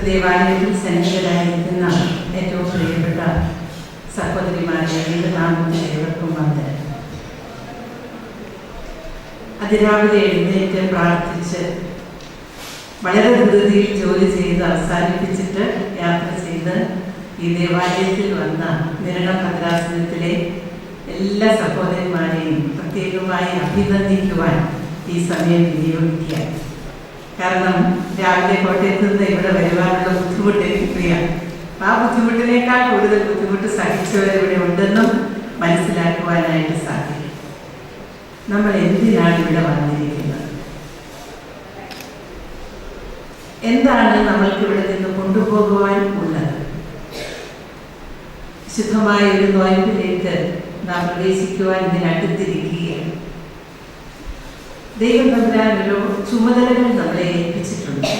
ദേവാലയത്തിൽ സന്നിഹിതരായിരിക്കുന്ന ഏറ്റവും പ്രിയപ്പെട്ട സഹോദരിമാരെ ഏവർക്കും വന്ദനം. അതിരാവിലെ എഴുന്നേറ്റ് പ്രാർത്ഥിച്ച് വളരെ ധൃതിയിൽ ജോലി ചെയ്ത് അവസാനിപ്പിച്ചിട്ട് യാത്ര ചെയ്ത് ഈ ദേവാലയത്തിൽ വന്ന നിരണം ഭദ്രാസനത്തിലെ എല്ലാ സഹോദരിമാരെയും പ്രത്യേകമായി അഭിനന്ദിക്കുവാൻ ഈ സമയം വിനിയോഗിക്കുക. കാരണം രാവിലെ കോട്ടയത്ത് നിന്ന് ഇവിടെ വരുവാനുള്ള ബുദ്ധിമുട്ട് എനിക്കറിയാം. ആ ബുദ്ധിമുട്ടിനേക്കാൾ കൂടുതൽ ബുദ്ധിമുട്ട് സഹിച്ചവരിവിടെ ഉണ്ടെന്നും മനസ്സിലാക്കുവാനായിട്ട് സാധിക്കും. നമ്മൾ എന്തിനാണ് ഇവിടെ വന്നിരിക്കുന്നത്? എന്താണ് നമ്മൾക്ക് ഇവിടെ നിന്ന് കൊണ്ടുപോകുവാൻ ഉള്ളത്? ശുദ്ധമായ ഒരു നോയമ്പിലേക്ക് നാം പ്രവേശിക്കുവാൻ ഇതിനടുത്തിരിക്കുകയാണ്. ദൈവം തമ്പുരാനൊരു ചുമതലകൾ നമ്മളെ ഏൽപ്പിച്ചിട്ടുണ്ട്.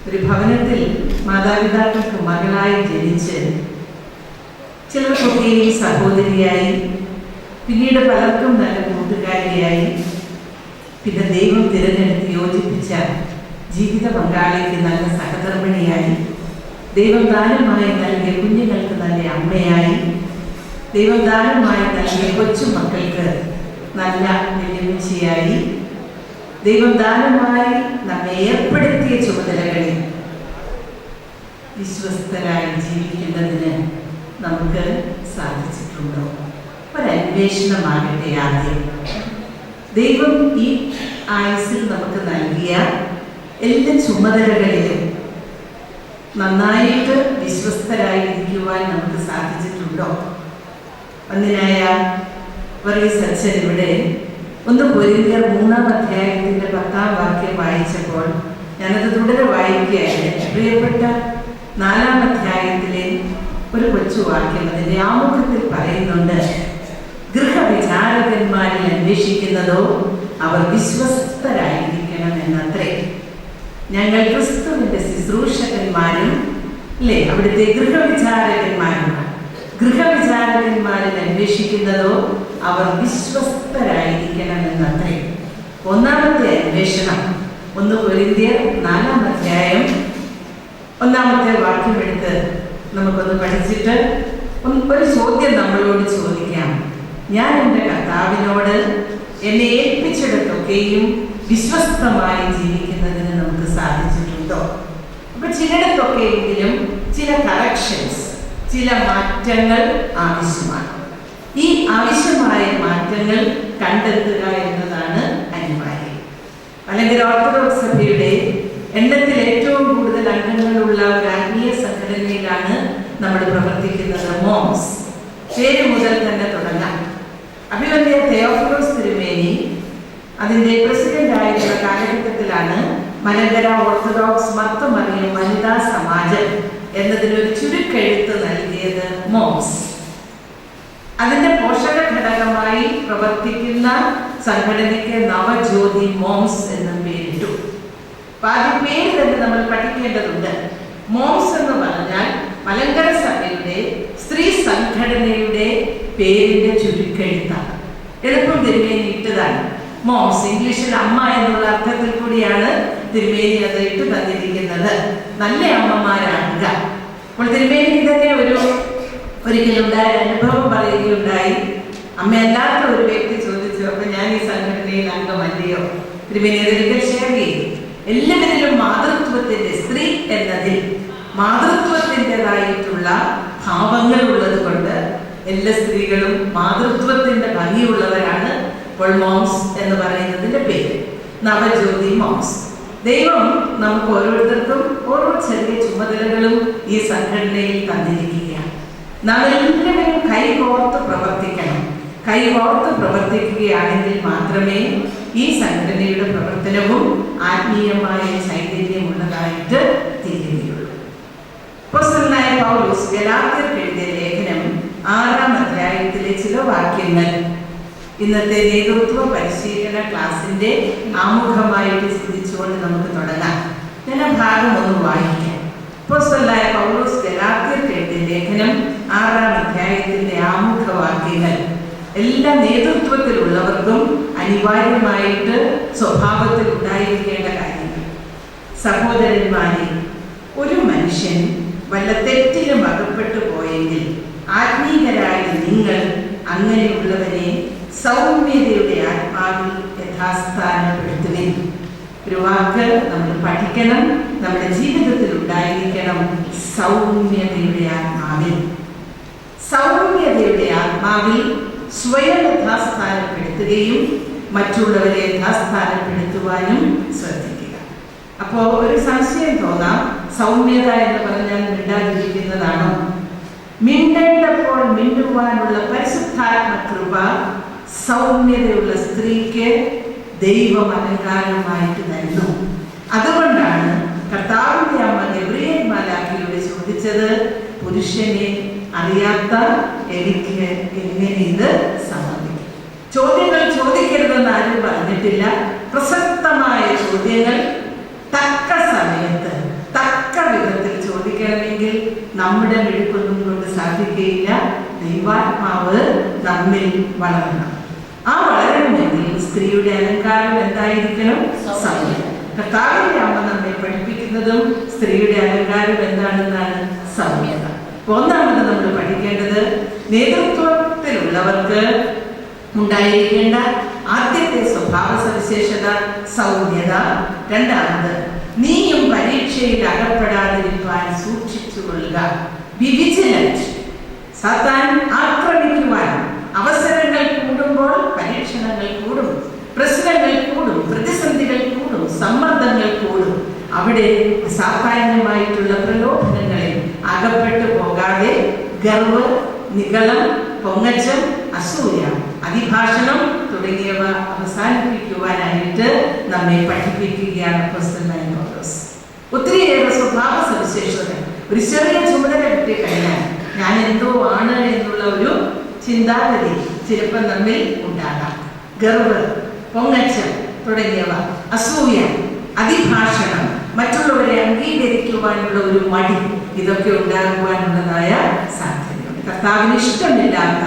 ഒരു ഭവനത്തിൽ മാതാപിതാക്കൾക്ക് മകളായി ജനിച്ച് ചിലർക്കൊക്കെയും സഹോദരിയായി, പിന്നീട് പലർക്കും നല്ല കൂട്ടുകാരിയായി, പിന്നെ ദൈവം തിരഞ്ഞെടുത്ത് യോജിപ്പിച്ച ജീവിത പങ്കാളിക്ക് നല്ല സഹധർമ്മിണിയായി, ദൈവം ദാനമായി നൽകിയ കുഞ്ഞുങ്ങൾക്ക് നല്ല അമ്മയായി, ദൈവം ദാനമായി നൽകിയ കൊച്ചുമക്കൾക്ക് നല്ല വെല്ലുവിളിയായി, ദൈവം ദാനമായി നമ്മെ ഏർപ്പെടുത്തിയ ചുമതലകളിൽ വിശ്വസ്തരായി ജീവിക്കേണ്ടതിന് നമുക്ക് സാധിച്ചിട്ടുണ്ടോ? ഒരന്വേഷണമാകട്ടെ. ആദ്യം ദൈവം ഈ ആയുസ്സിൽ നമുക്ക് നൽകിയ എല്ലാ ചുമതലകളിലും നന്നായിട്ട് വിശ്വസ്തരായിരിക്കുവാൻ നമുക്ക് സാധിച്ചിട്ടുണ്ടോ? ഒന്നിനായ വർഗീസ് അച്ഛൻ ഇവിടെ 1 കൊരിന്ത്യർ 3-ാം അധ്യായത്തിന്റെ 10-ാം വാക്യം വായിച്ചപ്പോൾ ഞാനത് തുടരെ വായിക്കുകയാണ്. പ്രിയപ്പെട്ട 4-ാം അധ്യായത്തിലെ ഒരു കൊച്ചു വാക്യം അതിന്റെ ആമുഖത്തിൽ പറയുന്നുണ്ട്, ഗൃഹവിചാരകന്മാരിൽ അന്വേഷിക്കുന്നതോ അവർ വിശ്വസ്തരായിരിക്കണം എന്നത്രേ. ഞങ്ങൾ ക്രിസ്തുവിന്റെ ശുശ്രൂഷകന്മാരും അല്ലേ, അവിടുത്തെ ഗൃഹവിചാരകന്മാരുമാണ്. ഗൃഹവിചാരകന്മാരിൽ അന്വേഷിക്കുന്നതോ അവർ വിശ്വസ്തരായിരിക്കണം എന്നത്രേ. 1-ാമത്തെ അന്വേഷണം 1 കൊരിന്ത്യർ 4-ാം അധ്യായം 1-ാമത്തെ വാക്യം എടുത്ത് നമുക്കൊന്ന് പഠിച്ചിട്ട് ഒരു ചോദ്യം നമ്മളോട് ചോദിക്കാം. ഞാൻ എൻ്റെ കർത്താവിനോട് എന്നെ ഏൽപ്പിച്ചിടത്തൊക്കെയും വിശ്വസ്തമായി ജീവിക്കുന്നതിന് നമുക്ക് സാധിച്ചിട്ടുണ്ടോ? അപ്പൊ ചിലയിടത്തൊക്കെയെങ്കിലും ചില കറക്ഷൻസ്, ചില മാറ്റങ്ങൾ ആവശ്യമാണ്. ഈ ആവശ്യമായ മാറ്റങ്ങൾ കണ്ടെത്തുക എന്നതാണ് അനിവാര്യം. അല്ലെങ്കിൽ ഓർത്തഡോക്സ് സഭയുടെ എണ്ണത്തിൽ ഏറ്റവും കൂടുതൽ അംഗങ്ങളുള്ള ഒരു ആത്മീയ സംഘടനയിലാണ് നമ്മൾ പ്രവർത്തിക്കുന്നത്. മോംസ് പേര് മുതൽ തന്നെ തുടങ്ങാം. അഭിവന്ധ്യ തെയോഫിലോസ് തിരുമേനി അതിന്റെ പ്രസിഡന്റ് ആയിട്ടുള്ള കാലഘട്ടത്തിലാണ് മലങ്കര ഓർത്തഡോക്സ് മർത്തമറിയം വനിതാ സമാജം എന്നതിനൊരു ചുരുക്കെഴുത്ത് നൽകിയത്. മോംസ് അതിന്റെ പോഷക ഘടകമായി പ്രവർത്തിക്കുന്ന സംഘടനയ്ക്ക് നവജ്യോതി മോംസ് എന്ന പേരിട്ടു. ആദ്യ പേര് തന്നെ നമ്മൾ പഠിക്കേണ്ടതുണ്ട്. മോംസ് എന്ന് പറഞ്ഞാൽ മലങ്കര സഭയുടെ സ്ത്രീ സംഘടനയുടെ പേരിന്റെ ചുരുക്കെഴുത്താണ്. എളുപ്പം തിരുമേനി ഇട്ടതാണ് മോംസ്. ഇംഗ്ലീഷിൽ അമ്മ എന്നുള്ള അർത്ഥത്തിൽ കൂടിയാണ് തിരുമേനി അത് ഇട്ട് തന്നിരിക്കുന്നത്. നല്ല അമ്മമാരാകുക. അപ്പോൾ തിരുമേനി തന്നെ ഒരിക്കലുണ്ടായ അനുഭവം പറയുകയുണ്ടായി. അമ്മയല്ലാത്ത ഒരു വ്യക്തി ചോദിച്ചു, അപ്പൊ ഞാൻ ഈ സംഘടനയിൽ അംഗമല്ലയോ? തിരുമേനി അതൊരിക്കൽ ഷെയർ ചെയ്തു. എല്ലാവരിലും മാതൃത്വത്തിന്റെ, സ്ത്രീ എന്നതിൽ മാതൃത്വത്തിൻ്റെതായിട്ടുള്ള ഭാവങ്ങൾ ഉള്ളത് കൊണ്ട് എല്ലാ സ്ത്രീകളും മാതൃത്വത്തിന്റെ ഭംഗിയുള്ളവരാണ്. അപ്പോൾ മോംസ് എന്ന് പറയുന്നതിന്റെ പേര് നവജ്യോതി മോംസ്. ദൈവം നമുക്ക് ഓരോരുത്തർക്കും ഓരോ ചെറിയ ചുമതലകളും ഈ സംഘടനയിൽ തന്നിരിക്കുകയാണ്. നാം എല്ലാവരും കൈകോർത്ത് പ്രവർത്തിക്കണം. കൈകോർത്ത് പ്രവർത്തിക്കുകയാണെങ്കിൽ മാത്രമേ ഈ സംഘടനയുടെ പ്രവർത്തനവും ആത്മീയമായ ചൈതന്യമുള്ളതായിട്ട് തീരുകയുള്ളൂ. അപ്പോസ്തലനായ പൗലോസ് ഗലാത്യർക്ക് എഴുതിയ ലേഖനം 6-ാം അധ്യായത്തിലെ ചില വാക്യങ്ങൾ ഇന്നത്തെ നേതൃത്വ പരിശീലന ക്ലാസിന്റെ ആമുഖമായിട്ട് ചിന്തിച്ചുകൊണ്ട് നമുക്ക് തുടങ്ങാം. ഞാൻ ആ ഭാഗം ഒന്ന് വായിക്കാം. അപ്പോസ്തലനായ പൗലോസ് ഗലാത്യർക്ക് എഴുതിയ ലേഖനം 6-ാം അധ്യായത്തിന്റെ ആമുഖവാക്യങ്ങൾ എല്ലാ നേതൃത്വത്തിലുള്ളവർക്കും അനിവാര്യമായിട്ട് സ്വഭാവത്തിൽ ഉണ്ടായിരിക്കേണ്ട കാര്യങ്ങൾ. സഹോദരന്മാരെ, ഒരു മനുഷ്യൻ വല്ല തെറ്റിലും അകപ്പെട്ടു പോയെങ്കിൽ ആത്മീയരായ നിങ്ങൾ അങ്ങനെയുള്ളവരെ സൗമ്യതയുടെ ആത്മാവിൽ യഥാസ്ഥാനപ്പെടുത്തുവിൻ. ഒരു വാക്ക് നമ്മൾ പഠിക്കണം, നമ്മുടെ ജീവിതത്തിൽ ഉണ്ടായിരിക്കണം. സൗമ്യതയുടെ ആത്മാവിൽ, സൗമ്യതയുടെ ആത്മാവിൽ സ്വയം യഥാസ്ഥാനപ്പെടുത്തുകയും മറ്റുള്ളവരെ യഥാസ്ഥാനപ്പെടുത്തുവാനും ശ്രദ്ധിക്കുക. അപ്പോൾ ഒരു സംശയം തോന്നാം, സൗമ്യത എന്ന് പറഞ്ഞാൽ മിണ്ടാതിരിക്കുന്നതാണോ? മിണ്ടേണ്ടപ്പോൾ മിണ്ടുവാനുള്ള പരിശുദ്ധാത്മ കൃപ സൗമ്യതയുള്ള സ്ത്രീക്ക് ദൈവം അലങ്കാരമായിട്ട് തരുന്നു. അതുകൊണ്ടാണ് കർത്താവിന്റെ അമ്മ ഗബ്രിയേൽ മാലാഖയോട് ചോദിച്ചത്, പുരുഷനെ അറിയാത്ത എനിക്ക് എങ്ങനെ ഇത് സംഭവിക്കും? ചോദ്യങ്ങൾ ചോദിക്കരുതെന്ന് ആരും പറഞ്ഞിട്ടില്ല. പ്രസക്തമായ ചോദ്യങ്ങൾ തക്ക സമയത്ത് തക്ക വിധത്തിൽ ചോദിക്കണമെങ്കിൽ നമ്മുടെ മിടുക്കൊന്നും കൊണ്ട് സാധിക്കുകയില്ല. ദൈവാത്മാവ് നമ്മിൽ വളരണം. ആ വളരണമെങ്കിൽ സ്ത്രീയുടെ അലങ്കാരം എന്തായിരിക്കണം? സൗമ്യത. കർത്താവിന്റെ അമ്മ നമ്മെ പഠിപ്പിക്കുന്നതും സ്ത്രീയുടെ അലങ്കാരം എന്താണെന്നാണ്? സൗമ്യത. ഒന്നാമത് നമ്മൾ പഠിക്കേണ്ടത് നേതൃത്വത്തിലുള്ളവർക്ക് ഉണ്ടായിരിക്കേണ്ട ആദ്യത്തെ സ്വഭാവ സവിശേഷത സൗമ്യത. രണ്ടാമത്, നീയും പരീക്ഷയിൽ അകപ്പെടാതിരിക്കാൻ സൂക്ഷിച്ചുകൊള്ളുക. B vigilant. സാത്താൻ ആക്രമിക്കുവാൻ അവസരങ്ങൾ കൂടുമ്പോൾ പരീക്ഷണങ്ങൾ കൂടും, പ്രശ്നങ്ങൾ കൂടും, പ്രതിസന്ധികൾ കൂടും, സമ്മർദ്ദങ്ങൾ കൂടും. അവിടെ സാധാരണമായിട്ടുള്ള പ്രലോഭനങ്ങളിൽ അകപ്പെട്ടു പോകാതെ ഗർവ്, നിഗളം, പൊങ്ങച്ചം, അസൂയ, അതിഭാഷണം തുടങ്ങിയവ അവസാനിപ്പിക്കുവാനായിട്ട് നമ്മെ പഠിപ്പിക്കുകയാണ് അപ്പോസ്തലനായ പൗലോസ്. ഒത്തിരിയേറെ സ്വഭാവ സവിശേഷത. ഒരു ചെറിയ ചുമതല കിട്ടിക്കഴിഞ്ഞാൽ ഞാൻ എന്തോ ആണ് എന്നുള്ള ഒരു ചിന്താഗതി ചിലപ്പോൾ നമ്മിൽ ഉണ്ടാകാം. ഗർവ്, പൊങ്ങച്ചം തുടങ്ങിയവ, അസൂയ, അതിഭാഷണം, മറ്റുള്ളവരെ അംഗീകരിക്കുവാനുള്ള ഒരു മടി, ഇതൊക്കെ ഉണ്ടാകുവാനുള്ളതായ സാധ്യതയുണ്ട്. കർത്താവിന് ഇഷ്ടമില്ലാത്ത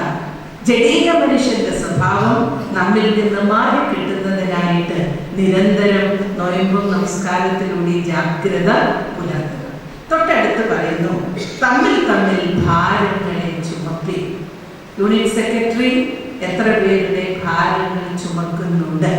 ജഡീക മനുഷ്യന്റെ സ്വഭാവം നമ്മിൽ നിന്ന് മാറി കിട്ടുന്നതിനായിട്ട് നിരന്തരം നോയമ്പും നമസ്കാരത്തിലൂടെ ജാഗ്രത പുലർത്തുക. തൊട്ടടുത്ത് പറയുന്നു, തമ്മിൽ തമ്മിൽ ഭാരങ്ങളെ ചുമപ്പി. യൂണിറ്റ് സെക്രട്ടറി എത്ര പേരുടെ ഭാരങ്ങൾ ചുമക്കുന്നുണ്ട്?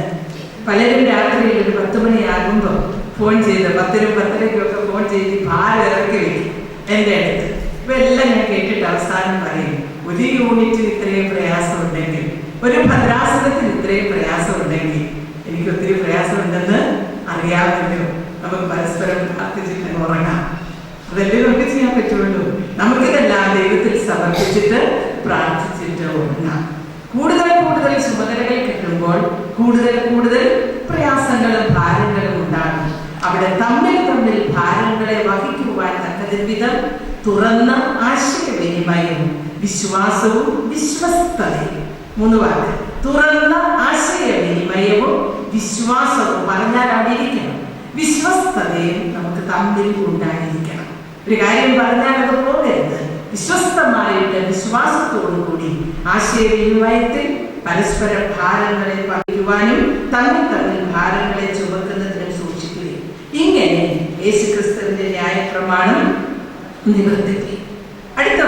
പലരും രാത്രിയിൽ ഒരു 10 മണിയാകുമ്പോൾ ഫോൺ ചെയ്ത് 10-10:30 ഫോൺ ചെയ്ത് ഭാരം ഇറക്കി വയ്ക്കും എൻ്റെ അടുത്ത്. ഇപ്പൊ എല്ലാം ഞാൻ കേട്ടിട്ട് അവസാനം പറയും, ഒരു യൂണിറ്റിന് ഇത്രയും പ്രയാസം ഉണ്ടെങ്കിൽ, ഒരു ഭദ്രാസനത്തിന് ഇത്രയും പ്രയാസം ഉണ്ടെങ്കിൽ എനിക്ക് ഒത്തിരി പ്രയാസമുണ്ടെന്ന് അറിയാമല്ലോ. നമുക്ക് പരസ്പരം പ്രാർത്ഥിച്ചിട്ട് ഉറങ്ങാം. അതല്ലേ നമുക്ക് ചെയ്യാൻ പറ്റുള്ളൂ. നമുക്കിതെല്ലാം ദൈവത്തിൽ സമർപ്പിച്ചിട്ട് പ്രാർത്ഥിച്ചിട്ട് ഉറങ്ങാം. കൂടുതൽ കൂടുതൽ ചുമതലകൾ കിട്ടുമ്പോൾ കൂടുതൽ കൂടുതൽ പ്രയാസങ്ങളും ഭാരങ്ങളും ഉണ്ടാകും. അവിടെ തമ്മിൽ തമ്മിൽ ഭാരങ്ങളെ വഹിക്കുവാൻ തക്കതിന് വിധം തുറന്ന ആശയവിനിമയവും വിശ്വാസവും വിശ്വസ്തതയും. 3 വാക്ക്. തുറന്ന ആശയവിനിമയവും വിശ്വാസവും പറഞ്ഞാൽ അടിയിരിക്കണം. വിശ്വസ്തതയും നമുക്ക് തമ്മിൽ ഉണ്ടായിരിക്കണം. ഒരു കാര്യം പറഞ്ഞാൽ അത് പോകരുത്. വിശ്വസ്തമായിട്ട് വിശ്വാസത്തോടു കൂടി ആശയവിനിമയത്തിൽ പരസ്പര ഭാരങ്ങളെ പങ്കിടുവാനും തമ്മിൽ തമ്മിൽ ഭാരങ്ങളെ ചുമക്കുന്നതിനും സൂക്ഷിക്കുകയും. ഇങ്ങനെ യേശുക്രിസ്തുവിന്റെ ന്യായപ്രമാണം നിവർത്തിക്കും. അടുത്ത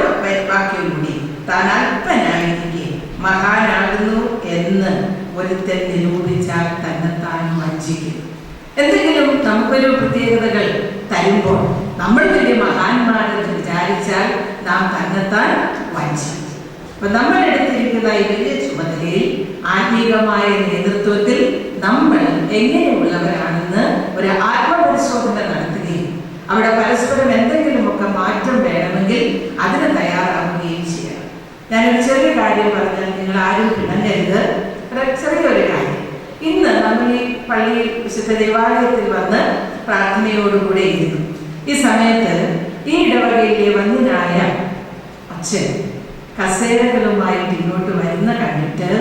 വാക്യം കൂടി, താൻ അല്പനായിരിക്കെ മഹാനാകുന്നു എന്ന് ഒരുത്തൻ നിരൂപിച്ചാൽ തന്നെത്താൻ വഞ്ചിക്കും. എന്തെങ്കിലും നമുക്കൊരു പ്രത്യേകതകൾ തരുമ്പോൾ നമ്മൾ വലിയ മഹാന്മാരെന്ന് വിചാരിച്ചാൽ നാം തന്നെത്താൻ വഞ്ചിക്കും. അപ്പൊ നമ്മൾ എടുത്തിരിക്കുന്ന ഈ വലിയ ചുമതലയിൽ ആത്മീകമായ നേതൃത്വത്തിൽ നമ്മൾ എങ്ങനെയുള്ളവരാണെന്ന് ഒരു ആത്മപരിശോധന നടത്തുകയും അവിടെ പരസ്പരം എന്തെങ്കിലുമൊക്കെ മാറ്റം വേണമെങ്കിൽ അതിന് തയ്യാറാവുകയും ചെയ്യണം. ഞാനൊരു ചെറിയ കാര്യം പറഞ്ഞാൽ നിങ്ങൾ ആരും പിണങ്ങരുത്. ചെറിയൊരു കാര്യം. ഇന്ന് നമ്മൾ ഈ പള്ളിയിൽ വിശുദ്ധ ദേവാലയത്തിൽ വന്ന് പ്രാർത്ഥനയോടുകൂടെ ഇരുന്നു. ഈ സമയത്ത് ഈ ഇടവകയിലെ വന്യനായ അച്ഛൻ കസേരകളുമായിട്ട് ഇങ്ങോട്ട് വരുന്ന കണ്ടിട്ട്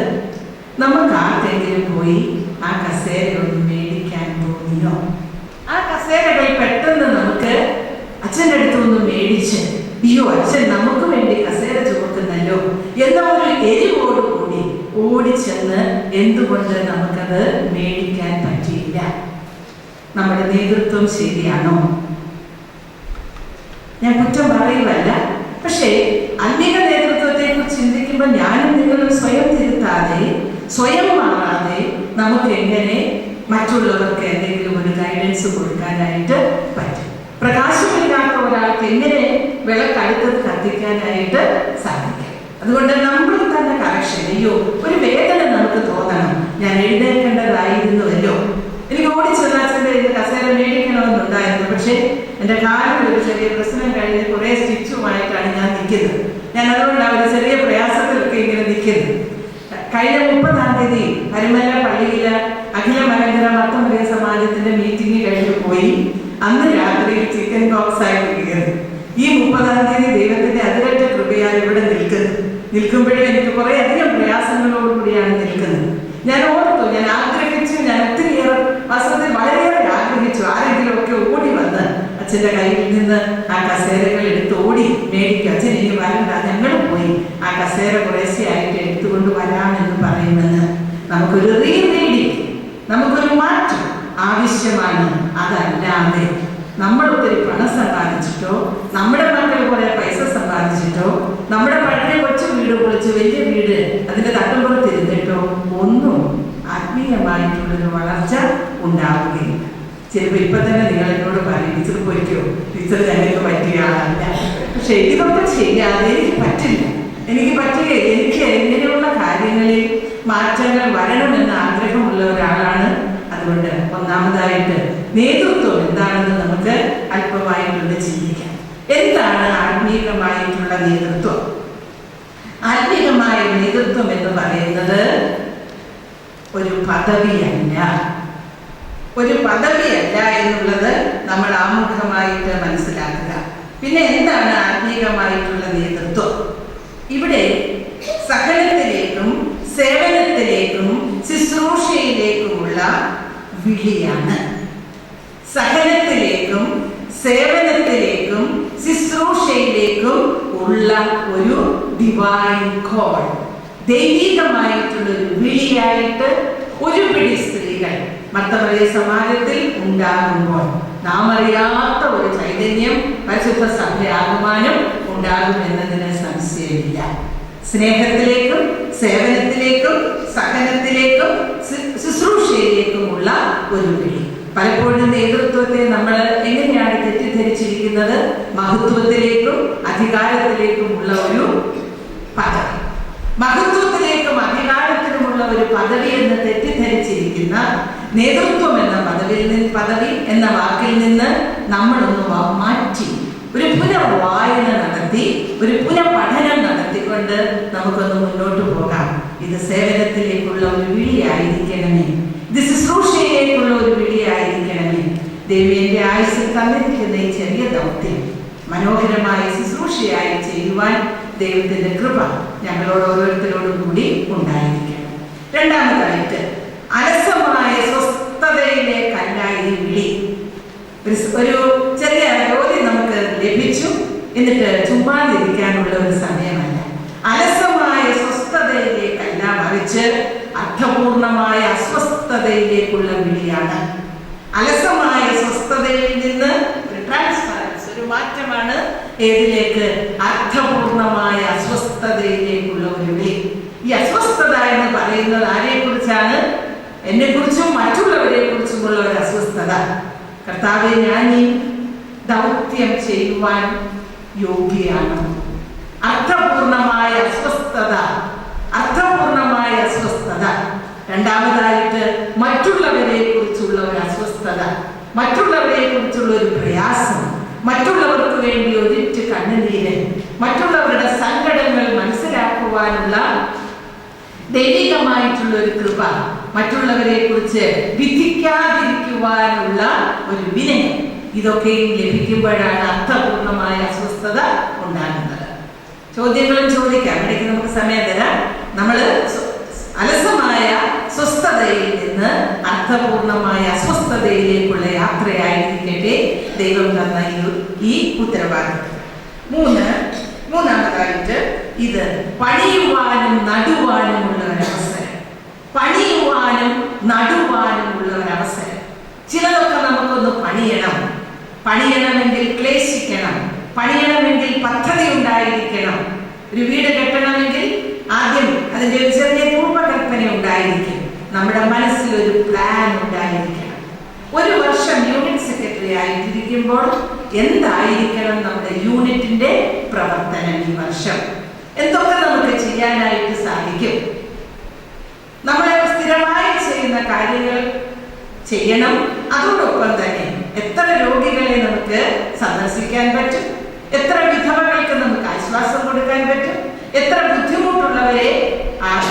നമുക്ക് ആർക്കെങ്കിലും പോയി ആ കസേരയൊന്ന് മേടിക്കാൻ തോന്നിയോ? ആ കസേരകൾ പെട്ടെന്ന് നമുക്ക് അച്ഛൻ്റെ അടുത്തൊന്ന് മേടിച്ച്, അയ്യോ അച്ഛൻ നമുക്ക് വേണ്ടി കസേര ചുമക്കുന്നല്ലോ എന്ന ഒരു എരിവോടുകൂടി ഓടിച്ചെന്ന് എന്തുകൊണ്ട് നമുക്കത് മേടിക്കാൻ പറ്റിയില്ല? നമ്മുടെ നേതൃത്വം ശരിയാണോ? ഞാൻ കുറ്റം പറയുവല്ല. പക്ഷേ ആത്മീക നേതൃത്വത്തെ കുറിച്ച് ചിന്തിക്കുമ്പോൾ ഞാനും നിങ്ങളും സ്വയം തിരുത്താതെ, സ്വയം മാറാതെ നമുക്ക് എങ്ങനെ മറ്റുള്ളവർക്ക് എന്തെങ്കിലും ഒരു ഗൈഡൻസ് കൊടുക്കാനായിട്ട് പറ്റും? പ്രകാശമില്ലാത്ത ഒരാൾക്ക് എങ്ങനെ വിളക്കടുത്തത് കത്തിക്കാനായിട്ട് സാധിക്കും? അതുകൊണ്ട് നമ്മൾ തന്നെ കറക്ഷൻ. അയ്യോ, ഒരു വേദന നമുക്ക് തോന്നണം, ഞാൻ എഴുന്നേൽക്കേണ്ടതായിരുന്നുവല്ലോ, എനിക്ക് ഓടിച്ചെന്നാച്ചൻ്റെ കസേര മേടിക്കണമെന്നുണ്ടായിരുന്നു, പക്ഷേ എൻ്റെ കാലിൽ ഒരു ചെറിയ പ്രശ്നം കഴിഞ്ഞ് കുറേ സ്റ്റിച്ചുമായിട്ടാണ് ഞാൻ നിൽക്കുന്നത്. ഞാൻ അതുകൊണ്ടാണ് ഒരു ചെറിയ പ്രയാസത്തിലൊക്കെ ഇങ്ങനെ നിൽക്കുന്നത്. കഴിഞ്ഞ 30-ാം തീയതി പരുമല പള്ളിയിൽ അഖില മലങ്കര മർത്തമറിയ സമാജത്തിന്റെ മീറ്റിംഗ് കഴിഞ്ഞു പോയി. അന്ന് രാത്രി ചിക്കൻ ബോക്സ് ആയിട്ട് കയറി. ഈ 30-ാം തീയതി ദൈവത്തിന്റെ അതിരറ്റ കൃപയാൽ ഇവിടെ നിൽക്കുമ്പോഴേ എനിക്ക് കുറെ അധികം പ്രയാസങ്ങളോടുകൂടിയാണ് നിൽക്കുന്നത്. ഞാൻ ഓർത്തു, ഞാൻ ആഗ്രഹിച്ചു, ഞാൻ ഒത്തിരിയേറെ വാസ്തവത്തിൽ വളരെയേറെ ആഗ്രഹിച്ചു ആരെങ്കിലും ഒക്കെ ഓടി വന്ന് അച്ഛൻ്റെ കയ്യിൽ നിന്ന് ആ കസേരകൾ എടുത്ത് ഓടി മേടിക്കും, അച്ഛൻ ഇനി വരണ്ട, ഞങ്ങൾ പോയി ആ കസേര കുറേശ്ശെയായിട്ട് എടുത്തുകൊണ്ട് വരാമെന്ന് പറയുമെന്ന്. നമുക്കൊരു റീറീഡിങ്, നമുക്കൊരു മാറ്റം ആവശ്യമാണ്. അതല്ലാതെ നമ്മൾ ഒത്തിരി പണം സമ്പാദിച്ചിട്ടോ, നമ്മുടെ മക്കൾ കുറെ പൈസ സമ്പാദിച്ചിട്ടോ, നമ്മുടെ പഴയ കൊച്ചു വീട് പൊളിച്ച് വലിയ വീട് അതിന്റെ തട്ടുമ്പുറത്തിരുന്നിട്ടോ ഒന്നും ആത്മീയമായിട്ടുള്ളൊരു വളർച്ച ഉണ്ടാവുകയില്ല. ചിലപ്പോൾ ഇപ്പൊ തന്നെ നിങ്ങൾ എന്നോട് പറയും, ടീച്ചർ പോയിക്കോ, ടീച്ചർ ഞങ്ങൾക്ക് പറ്റിയ ആളല്ല. പക്ഷെ ഇതൊക്കെ ചെയ്യാതെ എനിക്ക് പറ്റില്ല. എനിക്ക് ഇങ്ങനെയുള്ള കാര്യങ്ങളിൽ മാറ്റങ്ങൾ വരണമെന്ന് ആഗ്രഹമുള്ള ഒരാളാണ്. അതുകൊണ്ട് ഒന്നാമതായിട്ട് നേതൃത്വം എന്താണെന്ന് നമുക്ക് അല്പമായിട്ടൊന്ന് ചിന്തിക്കാം. എന്താണ് ആത്മീകമായിട്ടുള്ള നേതൃത്വം? ആത്മീകമായ നേതൃത്വം എന്ന് പറയുന്നത് ഒരു പദവിയല്ല. ഒരു പദവിയല്ല എന്നുള്ളത് നമ്മൾ ആമുഖമായിട്ട് മനസ്സിലാക്കുക. പിന്നെ എന്താണ് ആത്മീകമായിട്ടുള്ള നേതൃത്വം? ഇവിടെ സഹനത്തിലേക്കും സേവനത്തിലേക്കും ശുശ്രൂഷയിലേക്കുമുള്ള വിളിയാണ്. സഹനത്തിലേക്കും സേവനത്തിലേക്കും ശുശ്രൂഷയിലേക്കും ഉള്ള ഒരു ഡിവൈൻ കോൾ, ദൈവികമായിട്ടുള്ള ഒരു വിളിയായിട്ട് ഒരു പിടി സ്ത്രീകൾ മർത്തമറിയ സമാജത്തിൽ ഉണ്ടാകുമ്പോൾ നാം അറിയാത്ത ഒരു ചൈതന്യം പരിശുദ്ധ സഭയാകുവാനും ഉണ്ടാകുമെന്നതിന് സംശയമില്ല. സ്നേഹത്തിലേക്കും സേവനത്തിലേക്കും സഹനത്തിലേക്കും ശുശ്രൂഷയിലേക്കുമുള്ള ഒരു വിളി. പലപ്പോഴും നേതൃത്വത്തെ നമ്മൾ എങ്ങനെയാണ് തെറ്റിദ്ധരിച്ചിരിക്കുന്നത്? മഹത്വത്തിലേക്കും അധികാരത്തിലേക്കുമുള്ള ഒരു പദവി, മഹത്വത്തിലേക്കും അധികാരത്തിനുമുള്ള ഒരു പദവി എന്ന് തെറ്റിദ്ധരിച്ചിരിക്കുന്ന നേതൃത്വം എന്ന പദവി എന്ന വാക്കിൽ നിന്ന് നമ്മളൊന്ന് മാറ്റി ഒരു പുനർവായന നടത്തി, ഒരു പുനഃപഠനം നടത്തിക്കൊണ്ട് നമുക്കൊന്ന് മുന്നോട്ട് പോകാം. ഇത് സേവനത്തിലേക്കുള്ള ഒരു വിളിയായിരിക്കണമേ, ഇത് ശുശ്രൂഷയിലേക്കുള്ള ഒരു വിളിയായിരിക്കണമേ. ദൈവത്തിന്റെ ആയുസ്സിൽ തന്നിരിക്കുന്ന ഈ ചെറിയ ദൗത്യം മനോഹരമായ ശുശ്രൂഷയായി ചെയ്യുവാൻ ദൈവത്തിന്റെ കൃപ ഞങ്ങളോട് ഓരോരുത്തരോടും കൂടി ഉണ്ടായിരിക്കണം. രണ്ടാമതായിട്ട് അലസമായ സ്വസ്ഥതയിലേക്കല്ല ഈ വിളി. ഒരു ചെറിയ ജോലി നമുക്ക് ലഭിച്ചു എന്നിട്ട് ചുമ്മാതിരിക്കാനുള്ള ഒരു സമയമല്ല. അലസമായ സ്വസ്ഥതയിലേക്കല്ല, മറിച്ച് അർത്ഥപൂർണമായ അസ്വസ്ഥതയിലേക്കുള്ള വിളിയാണ്. അലസമായ സ്വസ്ഥതയിൽ നിന്ന് ഒരു ട്രാൻസ്ഫറൻസ്, ഒരു മാറ്റമാണ് ഏതിലേക്ക്? അർത്ഥപൂർണമായ അസ്വസ്ഥതയിലേക്കുള്ള ഒരു വിളി. ഈ അസ്വസ്ഥത എന്ന് പറയുന്നത് ആരെ കുറിച്ചാണ്? എന്നെ കുറിച്ചും മറ്റുള്ളവരെ കുറിച്ചുമുള്ള ഒരു അസ്വസ്ഥത. കർത്താവേ, ഞാൻ ഈ ദൗത്യം ചെയ്യുവാൻ യോഗ്യയാണ്. അർത്ഥപൂർണമായ അസ്വസ്ഥത, അർത്ഥപൂർണമായ അസ്വസ്ഥത. രണ്ടാമതായിട്ട് മറ്റുള്ളവരെ കുറിച്ചുള്ള ഒരു അസ്വസ്ഥത, മറ്റുള്ളവരെ കുറിച്ചുള്ള ഒരു പ്രയാസം, മറ്റുള്ളവർക്ക് വേണ്ടി ഒരിറ്റ് കണ്ണുനീര്, മറ്റുള്ളവരുടെ സങ്കടങ്ങൾ മനസ്സിലാക്കുവാനുള്ള ദൈവികമായിട്ടുള്ള ഒരു കൃപ, മറ്റുള്ളവരെ കുറിച്ച് വിധിക്കാതിരിക്കുവാനുള്ള ഒരു വിനയം, ഇതൊക്കെയും ലഭിക്കുമ്പോഴാണ് അർത്ഥപൂർണമായ അസ്വസ്ഥത ഉണ്ടാകുന്നത്. ചോദ്യങ്ങളും ചോദിക്കാം, ഇടയ്ക്ക് നമുക്ക് സമയം തരാം. നമ്മൾ അലസമായ സ്വസ്ഥതയിൽ നിന്ന് അർത്ഥപൂർണമായ അസ്വസ്ഥതയിലേക്കുള്ള യാത്രയായിരിക്കട്ടെ ദൈവം തന്ന ഈ ഉത്തരവാദിത്വം. മൂന്നാമതായിട്ട് ഇത് പണിയുവാനും നടുവാനുമുള്ള ഒരവസരം. പണിയുവാനും നടുവാനുമുള്ള ഒരവസരം. ചിലതൊക്കെ നമുക്കൊന്ന് പണിയണമെങ്കിൽ ക്ലേശിക്കണം, പണിയണമെങ്കിൽ പദ്ധതി ഉണ്ടായിരിക്കണം. ഒരു വീട് കെട്ടണമെങ്കിൽ ആദ്യം അതിൻ്റെ ഒരു ചെറിയ രൂപകൽപ്പന ഉണ്ടായിരിക്കും. നമ്മുടെ മനസ്സിൽ ഒരു പ്ലാൻ ഉണ്ടായിരിക്കണം. ഒരു വർഷം യൂണിറ്റ് സെക്രട്ടറി ആയിട്ടിരിക്കുമ്പോൾ എന്തായിരിക്കണം നമ്മുടെ യൂണിറ്റിന്റെ പ്രവർത്തനം? ഈ വർഷം എന്തൊക്കെ നമുക്ക് ചെയ്യാനായിട്ട് സാധിക്കും? നമ്മളെ സ്ഥിരമായി ചെയ്യുന്ന കാര്യങ്ങൾ ചെയ്യണം. അതോടൊപ്പം തന്നെ എത്ര രോഗികളെ നമുക്ക് സന്ദർശിക്കാൻ പറ്റും, എത്ര വിധവകൾക്ക് നമുക്ക് ആശ്വാസം കൊടുക്കാൻ പറ്റും, എത്ര ബുദ്ധിമുട്ടുള്ളവരെ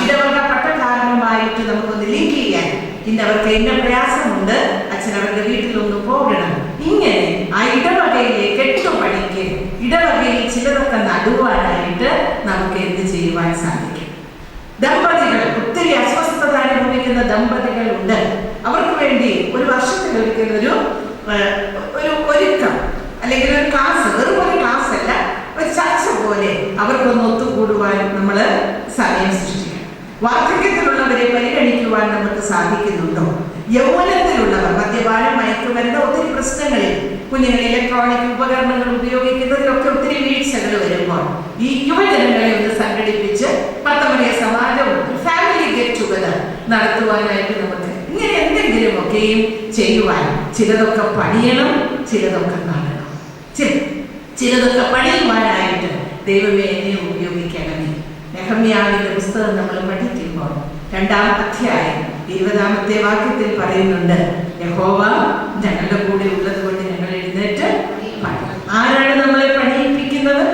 ഇടവക പട്ടക്കാരണമായിട്ട് നമുക്കൊന്ന് ലിങ്ക് ചെയ്യാൻ, ഇന്നവർക്ക് ഇന്ന പ്രയാസമുണ്ട്, അച്ഛൻ അവരുടെ വീട്ടിലൊന്ന് പോകണം. ഇങ്ങനെ ആ ഇടവകയിലെ കെട്ടുപണിക്ക് ഇടവകയിൽ ചിലതൊക്കെ നടുവാനായിട്ട് നമുക്ക് എന്ത് ചെയ്യുവാൻ സാധിക്കും? ദമ്പതികൾ, ഒത്തിരി അസ്വസ്ഥത അനുഭവിക്കുന്ന ദമ്പതികൾ ഉണ്ട്. അവർക്ക് വേണ്ടി ഒരു വർഷത്തിൽ ഒരിക്കലും ഒരു ഒരുക്കം അല്ലെങ്കിൽ ഒരു ക്ലാസ്, വെറും ഒരു ക്ലാസ് അല്ല, ഒരു ചർച്ച പോലെ അവർക്കൊന്ന് ഒത്തുകൂടുവാൻ നമ്മൾ സമയം സൃഷ്ടിക്കണം. വാർദ്ധക്യത്തിലുള്ളവരെ പരിഗണിക്കുവാൻ നമുക്ക് സാധിക്കുന്നുണ്ടോ? യൗവനത്തിലുള്ളവർ, മദ്യപാനം, മയക്കുമരുന്ന്, ഒത്തിരി പ്രശ്നങ്ങളിൽ കുഞ്ഞുങ്ങൾ ഇലക്ട്രോണിക് ഉപകരണങ്ങൾ ഉപയോഗിക്കുന്നതിലൊക്കെ ഒത്തിരി വീഴ്ചകൾ വരുമ്പോൾ ഈ യുവജനങ്ങളെ ഒന്ന് സംഘടിപ്പിച്ച് പത്തമണിയ സമാജം ഫാമിലി ഗെറ്റ് ടുഗദർ നടത്തുവാനായിട്ട് നമുക്ക് ഇങ്ങനെ എന്തെങ്കിലുമൊക്കെയും ചെയ്യുവാൻ, ചിലതൊക്കെ പണിയണം, ചിലതൊക്കെ കാണണം. ചിലതൊക്കെ പണിയുവാനായിട്ട് ദൈവമേ എന്നെ ഉപയോഗിക്കണമേ. നെഹമ്യാവിന്റെ പുസ്തകം നമ്മൾ പഠിക്കുമ്പോൾ 2-ാം അധ്യായം 20-ാമത്തെ വാക്യത്തിൽ പറയുന്നുണ്ട്, യഹോവ ഞങ്ങളുടെ കൂടെ ഉള്ളത് കൊണ്ട് ഞങ്ങൾ എഴുന്നേറ്റ് പണിയും. ആരാണ് നമ്മളെ പണിയിപ്പിക്കുന്നത്?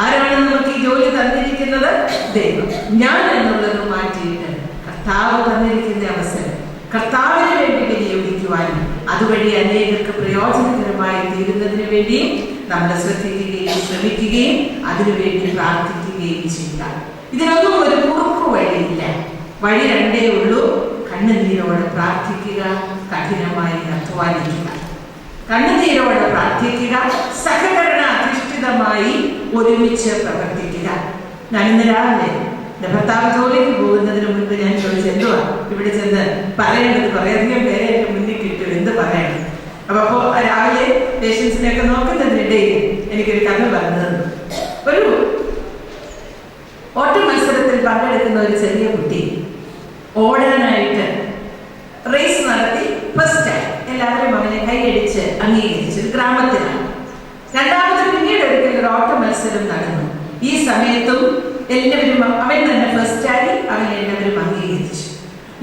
ആരാണ് നമുക്ക് ഈ ജോലി തന്നിരിക്കുന്നത്? ദൈവം. ഞാൻ എന്നുള്ളത് മാറ്റിയിട്ട് കർത്താവ് തന്നിരിക്കുന്ന അവസരം കർത്താവിന് വേണ്ടി വിനിയോഗിക്കുവാനും അതുവഴി അനേകർക്ക് പ്രയോജനകരമായി തീരുന്നതിന് വേണ്ടിയും നമ്മൾ ശ്രദ്ധിക്കുകയും ശ്രമിക്കുകയും അതിനുവേണ്ടി പ്രാർത്ഥിക്കുകയും ചെയ്യുക. ഇതിനൊന്നും ഒരു കുറുക്കു വഴിയില്ല. വഴി രണ്ടേ ഉള്ളൂ: കണ്ണുനീരോടെ പ്രാർത്ഥിക്കുക, കഠിനമായി അധ്വാനിക്കുക. കണ്ണുനീരോടെ പ്രാർത്ഥിക്കുക, സഹകരണ അധിഷ്ഠിതമായി ഒരുമിച്ച് പ്രവർത്തിക്കുക. ഞാൻ ഇന്ന് രാവിലെ എൻ്റെ ഭർത്താവ് ജോലിക്ക് പോകുന്നതിന് മുൻപ് ഞാൻ ചോദിച്ചു, എന്തുവാ ഇവിടെ ചെന്ന് പറയേണ്ടത്? കുറേയധികം പേരെ എൻ്റെ മുന്നിൽ കിട്ടും, എന്ത് പറയണം? അപ്പോൾ രാവിലെ പേഷ്യൻസിനെയൊക്കെ നോക്കുന്നതിനിടയിൽ എനിക്കൊരു കഥ പറഞ്ഞു തന്നു. ഒരു ഓട്ട മത്സരത്തിൽ പങ്കെടുക്കുന്ന ഒരു ചെറിയ കുട്ടി ഓടാനായിട്ട് റേസ് നടത്തി ഫസ്റ്റായി. എല്ലാവരും അവനെ കൈയടിച്ച് അംഗീകരിച്ചു. ഒരു ഗ്രാമത്തിലാണ്. രണ്ടാമത് പിന്നീട് ഒരിക്കലും ഒരു ഓട്ട മത്സരം നടന്നു. ഈ സമയത്തും എല്ലാവരും, അവൻ തന്നെ ഫസ്റ്റായി, അവൻ എല്ലാവരും അംഗീകരിച്ചു.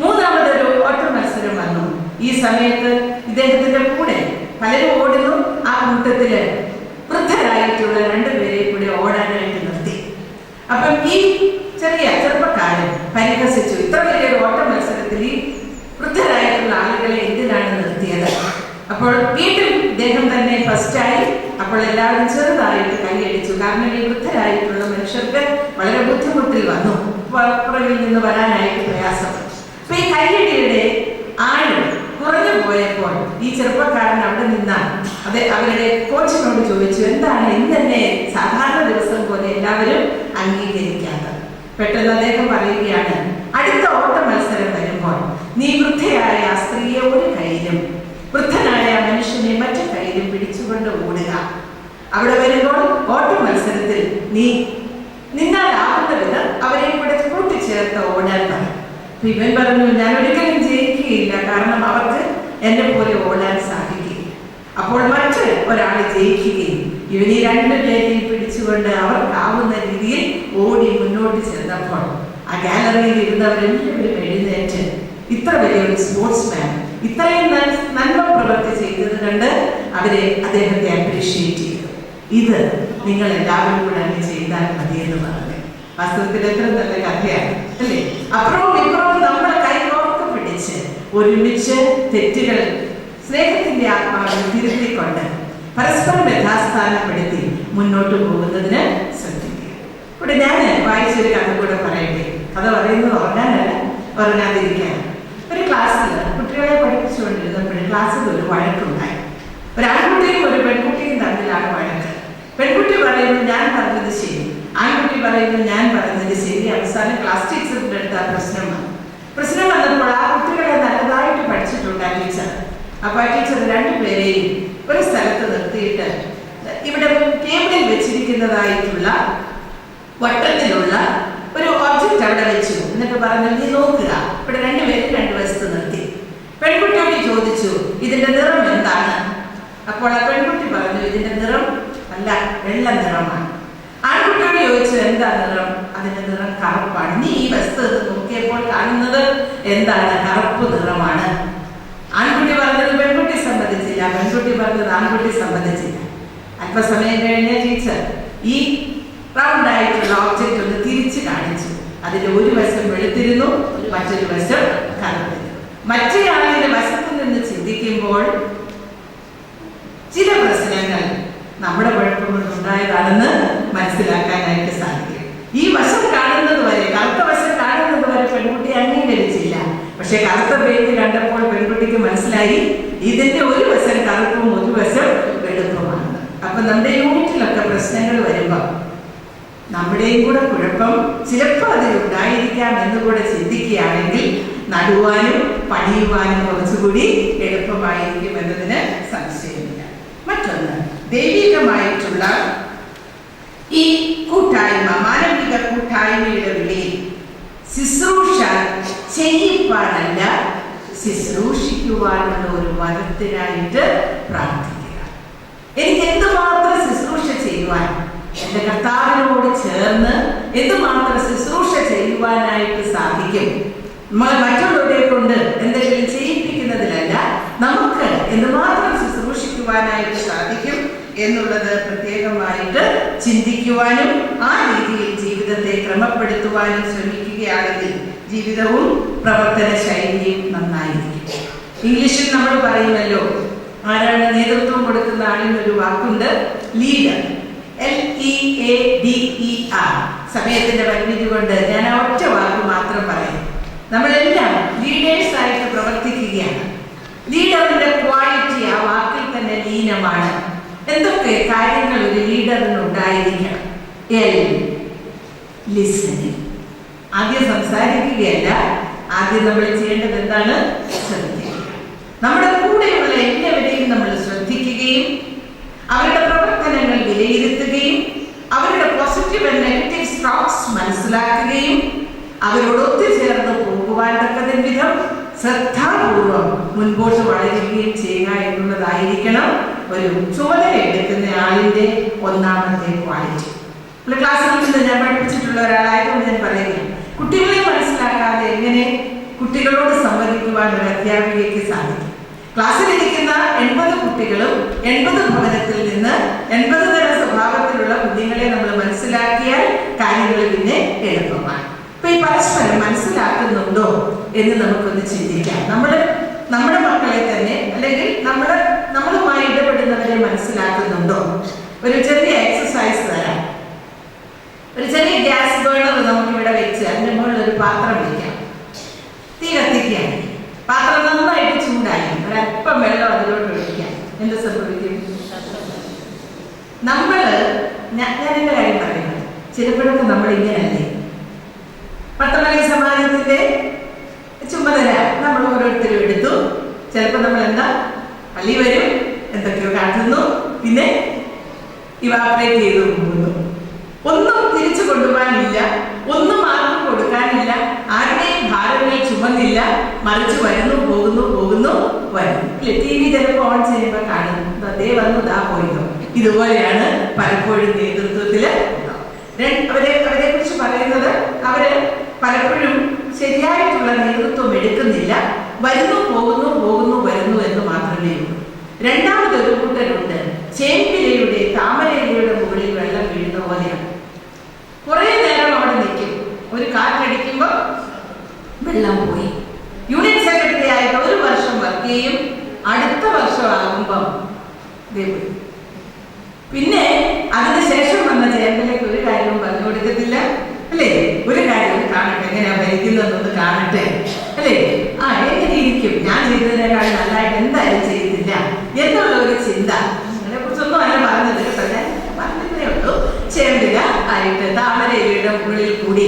മൂന്നാമതൊരു ഓട്ട മത്സരം വന്നു. ഈ സമയത്ത് ഇദ്ദേഹത്തിന്റെ കൂടെ പലരും ഓടുന്നു. ആ കൂട്ടത്തില് വൃദ്ധരായിട്ടുള്ള 2 പേരെ കൂടെ ഓടാനായിട്ട് നിർത്തി. അപ്പം ഈ ചെറുപ്പക്കാരൻ പരിഹസിച്ചു, ഇത്ര വലിയൊരു ഓട്ട മത്സരത്തിൽ ഈ വൃദ്ധരായിട്ടുള്ള ആളുകളെ എന്തിനാണ് നിർത്തിയത്? അപ്പോൾ വീണ്ടും ഇദ്ദേഹം തന്നെ ഫസ്റ്റായി. അപ്പോൾ എല്ലാവരും ചെറുതായിട്ട് കൈയടിച്ചു. കാരണം ഈ വൃദ്ധരായിട്ടുള്ള മനുഷ്യർക്ക് വളരെ ബുദ്ധിമുട്ടിൽ വന്നു, പുറകിൽ നിന്ന് വരാനായിട്ട് പ്രയാസം. അപ്പൊ ഈ കൈയടിയുടെ ആഴം കുറഞ്ഞു പോയപ്പോൾ ഈ ചെറുപ്പക്കാരൻ അവിടെ നിന്നാണ് അവരുടെ കോച്ചിനോട് ചോദിച്ചു, എന്താണ് ഇന്നെ സാധാരണ ദിവസം പോലെ എല്ലാവരും അംഗീകരിക്കാത്തത്? പെട്ടെന്ന് അദ്ദേഹം പറയുകയാണ്, അടുത്ത ഓട്ട മത്സരം വരുമ്പോൾ നീ വൃദ്ധയായ ആ സ്ത്രീയെ ഒരു കൈയിലും വൃദ്ധനായ മനുഷ്യനെ മറ്റു കൈയിലും പിടിച്ചുകൊണ്ട് ഓടുക. അവിടെ വരുമ്പോൾ ഓട്ട മത്സരത്തിൽ നീ നിന്നാലാവുന്ന വിധം അവരെ കൂടെ കൂട്ടിച്ചേർത്ത് ഓടാൻ പറയും. ഇവൻ പറഞ്ഞു, ഞാൻ ഒരിക്കലും ജയിക്കുകയില്ല, കാരണം അവർക്ക് എന്നെ പോലെ ഓടാൻ സാധിക്കില്ല. അപ്പോൾ മറ്റ് ഒരാൾ ജയിക്കുകയും ഇവനെ 2 പേരെയും പിടിച്ചുകൊണ്ട് അവർക്കാവുന്ന രീതിയിൽ ഓടി മുന്നോട്ട് ചെന്നപ്പോൾ ആ ഗാലറിയിൽ ഇരുന്നവരെല്ലാവരും എഴുന്നേറ്റ് ഇത്ര വലിയൊരു സ്പോർട്സ്മാൻ ഇത്രയും നന്മ പ്രവൃത്തി ചെയ്തത് കണ്ട് അദ്ദേഹത്തെ അപ്രീഷിയേറ്റ് ചെയ്തു. ഇത് നിങ്ങൾ എല്ലാവരും കൂടെ അങ്ങ് ചെയ്താൽ മതിയെന്ന് പറഞ്ഞു. വാസ്തവത്തിൽ എത്ര നല്ല കഥയാണ് അല്ലേ? അപ്പുറവും ഇപ്പുറവും നമ്മളെ കൈകോർത്ത് പിടിച്ച് ഒരുമിച്ച് തെറ്റുകൾ സ്നേഹത്തിന്റെ ആത്മാവിൽ തിരുത്തിക്കൊണ്ട് പരസ്പരം യഥാസ്ഥാനപ്പെടുത്തി മുന്നോട്ട് പോകുന്നതിന് ശ്രദ്ധിക്കുക. ഇവിടെ ഞാൻ വായിച്ചൊരു കഥ കൂടെ പറയട്ടെ. കഥ പറയുന്നത് ഉറങ്ങാനല്ല, ഉറങ്ങാതിരിക്കാൻ. ഒരു ക്ലാസ്സിൽ കുട്ടികളെ പഠിപ്പിച്ചുകൊണ്ടിരുന്നപ്പോഴും ക്ലാസ്സിൽ ഒരു വഴക്കുണ്ടായി. ഒരു ആൺകുട്ടിയും ഒരു പെൺകുട്ടിയും തമ്മിലാണ് വഴക്ക്. പെൺകുട്ടി പറയുന്നു ഞാൻ പറഞ്ഞത് ശരി, ആൺകുട്ടി പറയുന്നു ഞാൻ പറഞ്ഞത് ശരി. അവസാനം ക്ലാസ് ടീച്ചറിന്റെ അടുത്ത് ആ പ്രശ്നം വന്നപ്പോൾ ആ കുട്ടികളെ നല്ലതായിട്ട് പഠിച്ചിട്ടുണ്ട് ആ ടീച്ചർ. അപ്പൊ ആ ടീച്ചർ 2 പേരെയും ഒരു സ്ഥലത്ത് നിർത്തിയിട്ട് ഇവിടെ ടേബിളിൽ വെച്ചിരിക്കുന്നതായിട്ടുള്ള വട്ടത്തിലുള്ള ഒരു ഒബ്ജക്റ്റ് അവിടെ വെച്ചു. എന്നിട്ട് പറഞ്ഞു, നീ നോക്കുക. ഇവിടെ രണ്ടുപേരും രണ്ട് വശത്ത് നിർത്തി. പെൺകുട്ടിയോട് ചോദിച്ചു, ഇതിന്റെ നിറം എന്താണ്? അപ്പോൾ ആ പെൺകുട്ടി പറഞ്ഞു, ഇതിന്റെ നിറം അല്ല, വെള്ള നിറമാണ്. ആൺകുട്ടിയോട് ചോദിച്ചു, എന്താ നിറം? അതിന്റെ നിറം കറുപ്പാണ്. നീ ഈ വസ്തു നോക്കിയപ്പോൾ കാണുന്നത് എന്താണ്? കറുപ്പ് നിറമാണ്. ആൺകുട്ടി പറഞ്ഞത് പെൺകുട്ടി സമ്മതിച്ചില്ല, പെൺകുട്ടി പറഞ്ഞത് ആൺകുട്ടി സമ്മതിച്ചില്ല. അല്പസമയം കഴിഞ്ഞ ടീച്ചർ ഈ റൗണ്ട് ആയിട്ടുള്ള ഓബ്ജക്റ്റ് ഒന്ന് തിരിച്ചു കാണിച്ചു. അതിന്റെ ഒരു വശം വെളുത്തിരുന്നു, മറ്റൊരു വശം കറുത്തിരുന്നു. മറ്റേയാളിന്റെ വശത്ത് നിന്ന് ചിന്തിക്കുമ്പോൾ ചില പ്രശ്നങ്ങൾ നമ്മുടെ കുഴപ്പം കൊണ്ടുണ്ടായതാണെന്ന് മനസ്സിലാക്കാനായിട്ട് സാധിക്കും. ഈ വശം കാണുന്നത് വരെ, കറുത്ത വശം കാണുന്നത് വരെ പെൺകുട്ടി അംഗീകരിച്ചില്ല. പക്ഷെ കറുത്ത പേര് കണ്ടപ്പോൾ പെൺകുട്ടിക്ക് മനസ്സിലായി ഇതിന്റെ ഒരു വശം കറുപ്പും ഒരു വശം വെളുപ്പുമാണ്. അപ്പൊ നമ്മുടെ യൂണിറ്റിലൊക്കെ പ്രശ്നങ്ങൾ വരുമ്പോൾ നമ്മുടെയും കൂടെ കുഴപ്പം ചിലപ്പോൾ അതിലുണ്ടായിരിക്കാം എന്ന് കൂടെ ചിന്തിക്കുകയാണെങ്കിൽ നടുവാനും പണിയുവാനും കുറച്ചുകൂടി എളുപ്പമായിരിക്കും എന്നതിന് സംശയമില്ല. മറ്റൊന്ന്, ദൈവികമായിട്ടുള്ള ഈ കൂട്ടായ്മ, മാനവിക കൂട്ടായ്മയുടെ വിളിയിൽ ശുശ്രൂഷ ചെയ്യിപ്പാനല്ല, ശുശ്രൂഷിക്കുവാനുള്ള ഒരു വരത്തിനായിട്ട് പ്രാർത്ഥിക്കുക. എനിക്ക് എന്തുമാത്രം ശുശ്രൂഷ ചെയ്യുവാൻ, എന്റെ കർത്താവിനോട് ചേർന്ന് എന്തുമാത്രം ശുശ്രൂഷ ചെയ്യുവാനായിട്ട് സാധിക്കും. മറ്റുള്ളവരെ കൊണ്ട് എന്തെങ്കിലും ചെയ്യിപ്പിക്കുന്നതിലല്ല, നമുക്ക് എന്തുമാത്രം ശുശ്രൂഷിക്കുവാനായിട്ട് സാധിക്കും എന്നുള്ളത് പ്രത്യേകമായിട്ട് ചിന്തിക്കുവാനും ആ രീതിയിൽ ജീവിതത്തെ ക്രമപ്പെടുത്തുവാനും ശ്രമിക്കുകയാണെങ്കിൽ ജീവിതവും പ്രവർത്തന ശൈലിയും നന്നായിരിക്കും. ഇംഗ്ലീഷിൽ നമ്മൾ പറയുമല്ലോ, ആരാണ് നേതൃത്വം കൊടുക്കുന്ന ആളിനൊരു വാക്കുണ്ട്, ലീഡർ. LEADER. സമയത്തിന്റെ പരിമിതി കൊണ്ട് ഞാൻ ആ ഒറ്റ വാക്ക് മാത്രം പറയും. നമ്മളെല്ലാം ലീഡേഴ്സ് ആയിട്ട് പ്രവർത്തിക്കുകയാണ്. ലീഡറിന്റെ ക്വാളിറ്റി ആ വാക്കിൽ തന്നെ ലീനമാണ്. എന്തൊക്കെ കാര്യങ്ങൾ ഒരു ലീഡറിന് ഉണ്ടായിരിക്കണം? ലിസണിങ്. ആദ്യം സംസാരിക്കുകയല്ല, ആദ്യം നമ്മൾ ചെയ്യേണ്ടത് എന്താണ്? ശ്രദ്ധിക്കുക. നമ്മുടെ കൂടെയുള്ള എല്ലാവരെയും നമ്മൾ ശ്രദ്ധിക്കുകയും അവരുടെ പ്രവർത്തനങ്ങൾ വിലയിരുത്തുകയും അവരുടെ പോസിറ്റീവ് ആൻഡ് നെഗറ്റീവ് സ്ട്രോക്സ് മനസ്സിലാക്കുകയും അവരോട് ഒത്തുചേർന്ന് പോകുവാൻ തക്കതിൻ വിധം ശ്രദ്ധാപൂർവം മുൻപോട്ട് വളരുകയും ചെയ്യുക എന്നുള്ളതായിരിക്കണം ഒരു ചുമതല എടുക്കുന്ന ആളിന്റെ ഒന്നാമത്തെ ക്വാളിറ്റി. നമ്മുടെ ക്ലാസ്സിൽ നിന്ന് ഞാൻ പഠിപ്പിച്ചിട്ടുള്ള ഒരാളായതുകൊണ്ട് ഞാൻ പറയുകയാണ്, കുട്ടികളെ മനസ്സിലാക്കാതെ എങ്ങനെ കുട്ടികളോട് സംവദിക്കുവാൻ ഒരു അധ്യാപികയ്ക്ക് സാധിക്കും? ക്ലാസ്സിലിരിക്കുന്ന 80 കുട്ടികളും 80 ഭവനത്തിൽ നിന്ന് 80 തരം സ്വഭാവത്തിലുള്ള കുഞ്ഞുങ്ങളെ നമ്മൾ മനസ്സിലാക്കിയാൽ കാര്യങ്ങൾ പിന്നെ എളുപ്പമാണ്. അപ്പൊ ഈ പരസ്പരം മനസ്സിലാക്കുന്നുണ്ടോ എന്ന് നമുക്കൊന്ന് ചിന്തിക്കാം. നമ്മുടെ മക്കളെ തന്നെ, അല്ലെങ്കിൽ നമ്മളുമായി ഇടപെടുന്നവരെ മനസ്സിലാക്കുന്നുണ്ടോ? ഒരു ചെറിയ എക്സസൈസ് തരാം. ഒരു ചെറിയ ഗ്യാസ് ബേണർ നമുക്കിവിടെ വെച്ച് അതിന്റെ മുകളിൽ ഒരു പാത്രം വയ്ക്കാം. തീ കത്തിക്കാം. പാത്രം നന്നായിട്ട് ചൂടായി ഒരല്പം വെള്ളം അതിലോട്ട് ഒഴിക്കാം. എന്ത് സംഭവിക്കും? ഞാൻ എന്റെ കാര്യം പറയുന്നത്, ചിലപ്പോഴൊക്കെ നമ്മൾ ഇങ്ങനല്ലേ, പട്ടമലി സമാജത്തിന്റെ ചുമതല നമ്മൾ ഓരോരുത്തരും എടുത്തു. ചിലപ്പോൾ നമ്മൾ എന്താ, പള്ളി വരും, എന്തൊക്കെയോ കാട്ടുന്നു, പിന്നെ ഇവാപറേറ്റ് ചെയ്തു പോകുന്നു. ഒന്നും തിരിച്ചു കൊണ്ടുപോകാനില്ല, ഒന്നും ആർക്കും കൊടുക്കാനില്ല, ആരുടെയും ഭാരങ്ങൾ ചുമന്നില്ല, മറിച്ച് വരുന്നു പോകുന്നു വരുന്നു. അല്ലെ, TV ചിലപ്പോൾ ഓൺ ചെയ്യുമ്പോൾ കാണുന്നു, അതേ വന്നു ദാ പോയില്ലോ. ഇതുപോലെയാണ് പലപ്പോഴും നേതൃത്വത്തില് അവരെ കുറിച്ച് പറയുന്നത്. അവര് പലപ്പോഴും ശരിയായിട്ടുള്ള നേതൃത്വം എടുക്കുന്നില്ല, വരുന്നു വരുന്നു എന്ന് മാത്രമേ ഉള്ളൂ. രണ്ടാമതൊരു കൂട്ടരുണ്ട്, ചേമ്പിലയുടെ താമരയിലയുടെ മുകളിൽ വെള്ളം വീഴുന്ന പോലെയാണ്. കുറെ നേരം അവിടെ നിൽക്കും, ഒരു കാറ്റടിക്കുമ്പോ വെള്ളം പോയി. യൂണിറ്റ് സെക്രട്ടറി ആയിട്ട് 1 വർഷം വർക്ക് ചെയ്യും, അടുത്ത വർഷം ആകുമ്പം പിന്നെ അതിനുശേഷം വന്ന ചേമ്പലേക്ക് ഒരു കാര്യവും പറഞ്ഞു കൊടുക്കത്തില്ല. അല്ലേ, ഒരു കാര്യം കാണട്ടെ, എങ്ങനെയാ ഭരിക്കുന്നതെന്ന് കാണട്ടെ, അല്ലേ, എങ്ങനെ ഇരിക്കും, ഞാൻ ചെയ്തതിനേക്കാൾ നല്ലതായിട്ട് എന്തായാലും ചെയ്തില്ല എന്നുള്ള ഒരു ചിന്ത. അതിനെ കുറിച്ചൊന്നും അല്ല പറഞ്ഞത് കേട്ടോ, ഞാൻ പറഞ്ഞതേ ഉള്ളൂ. ചേമ്പില ആയിട്ട് താമരയിലയുടെ മുകളിൽ കൂടി.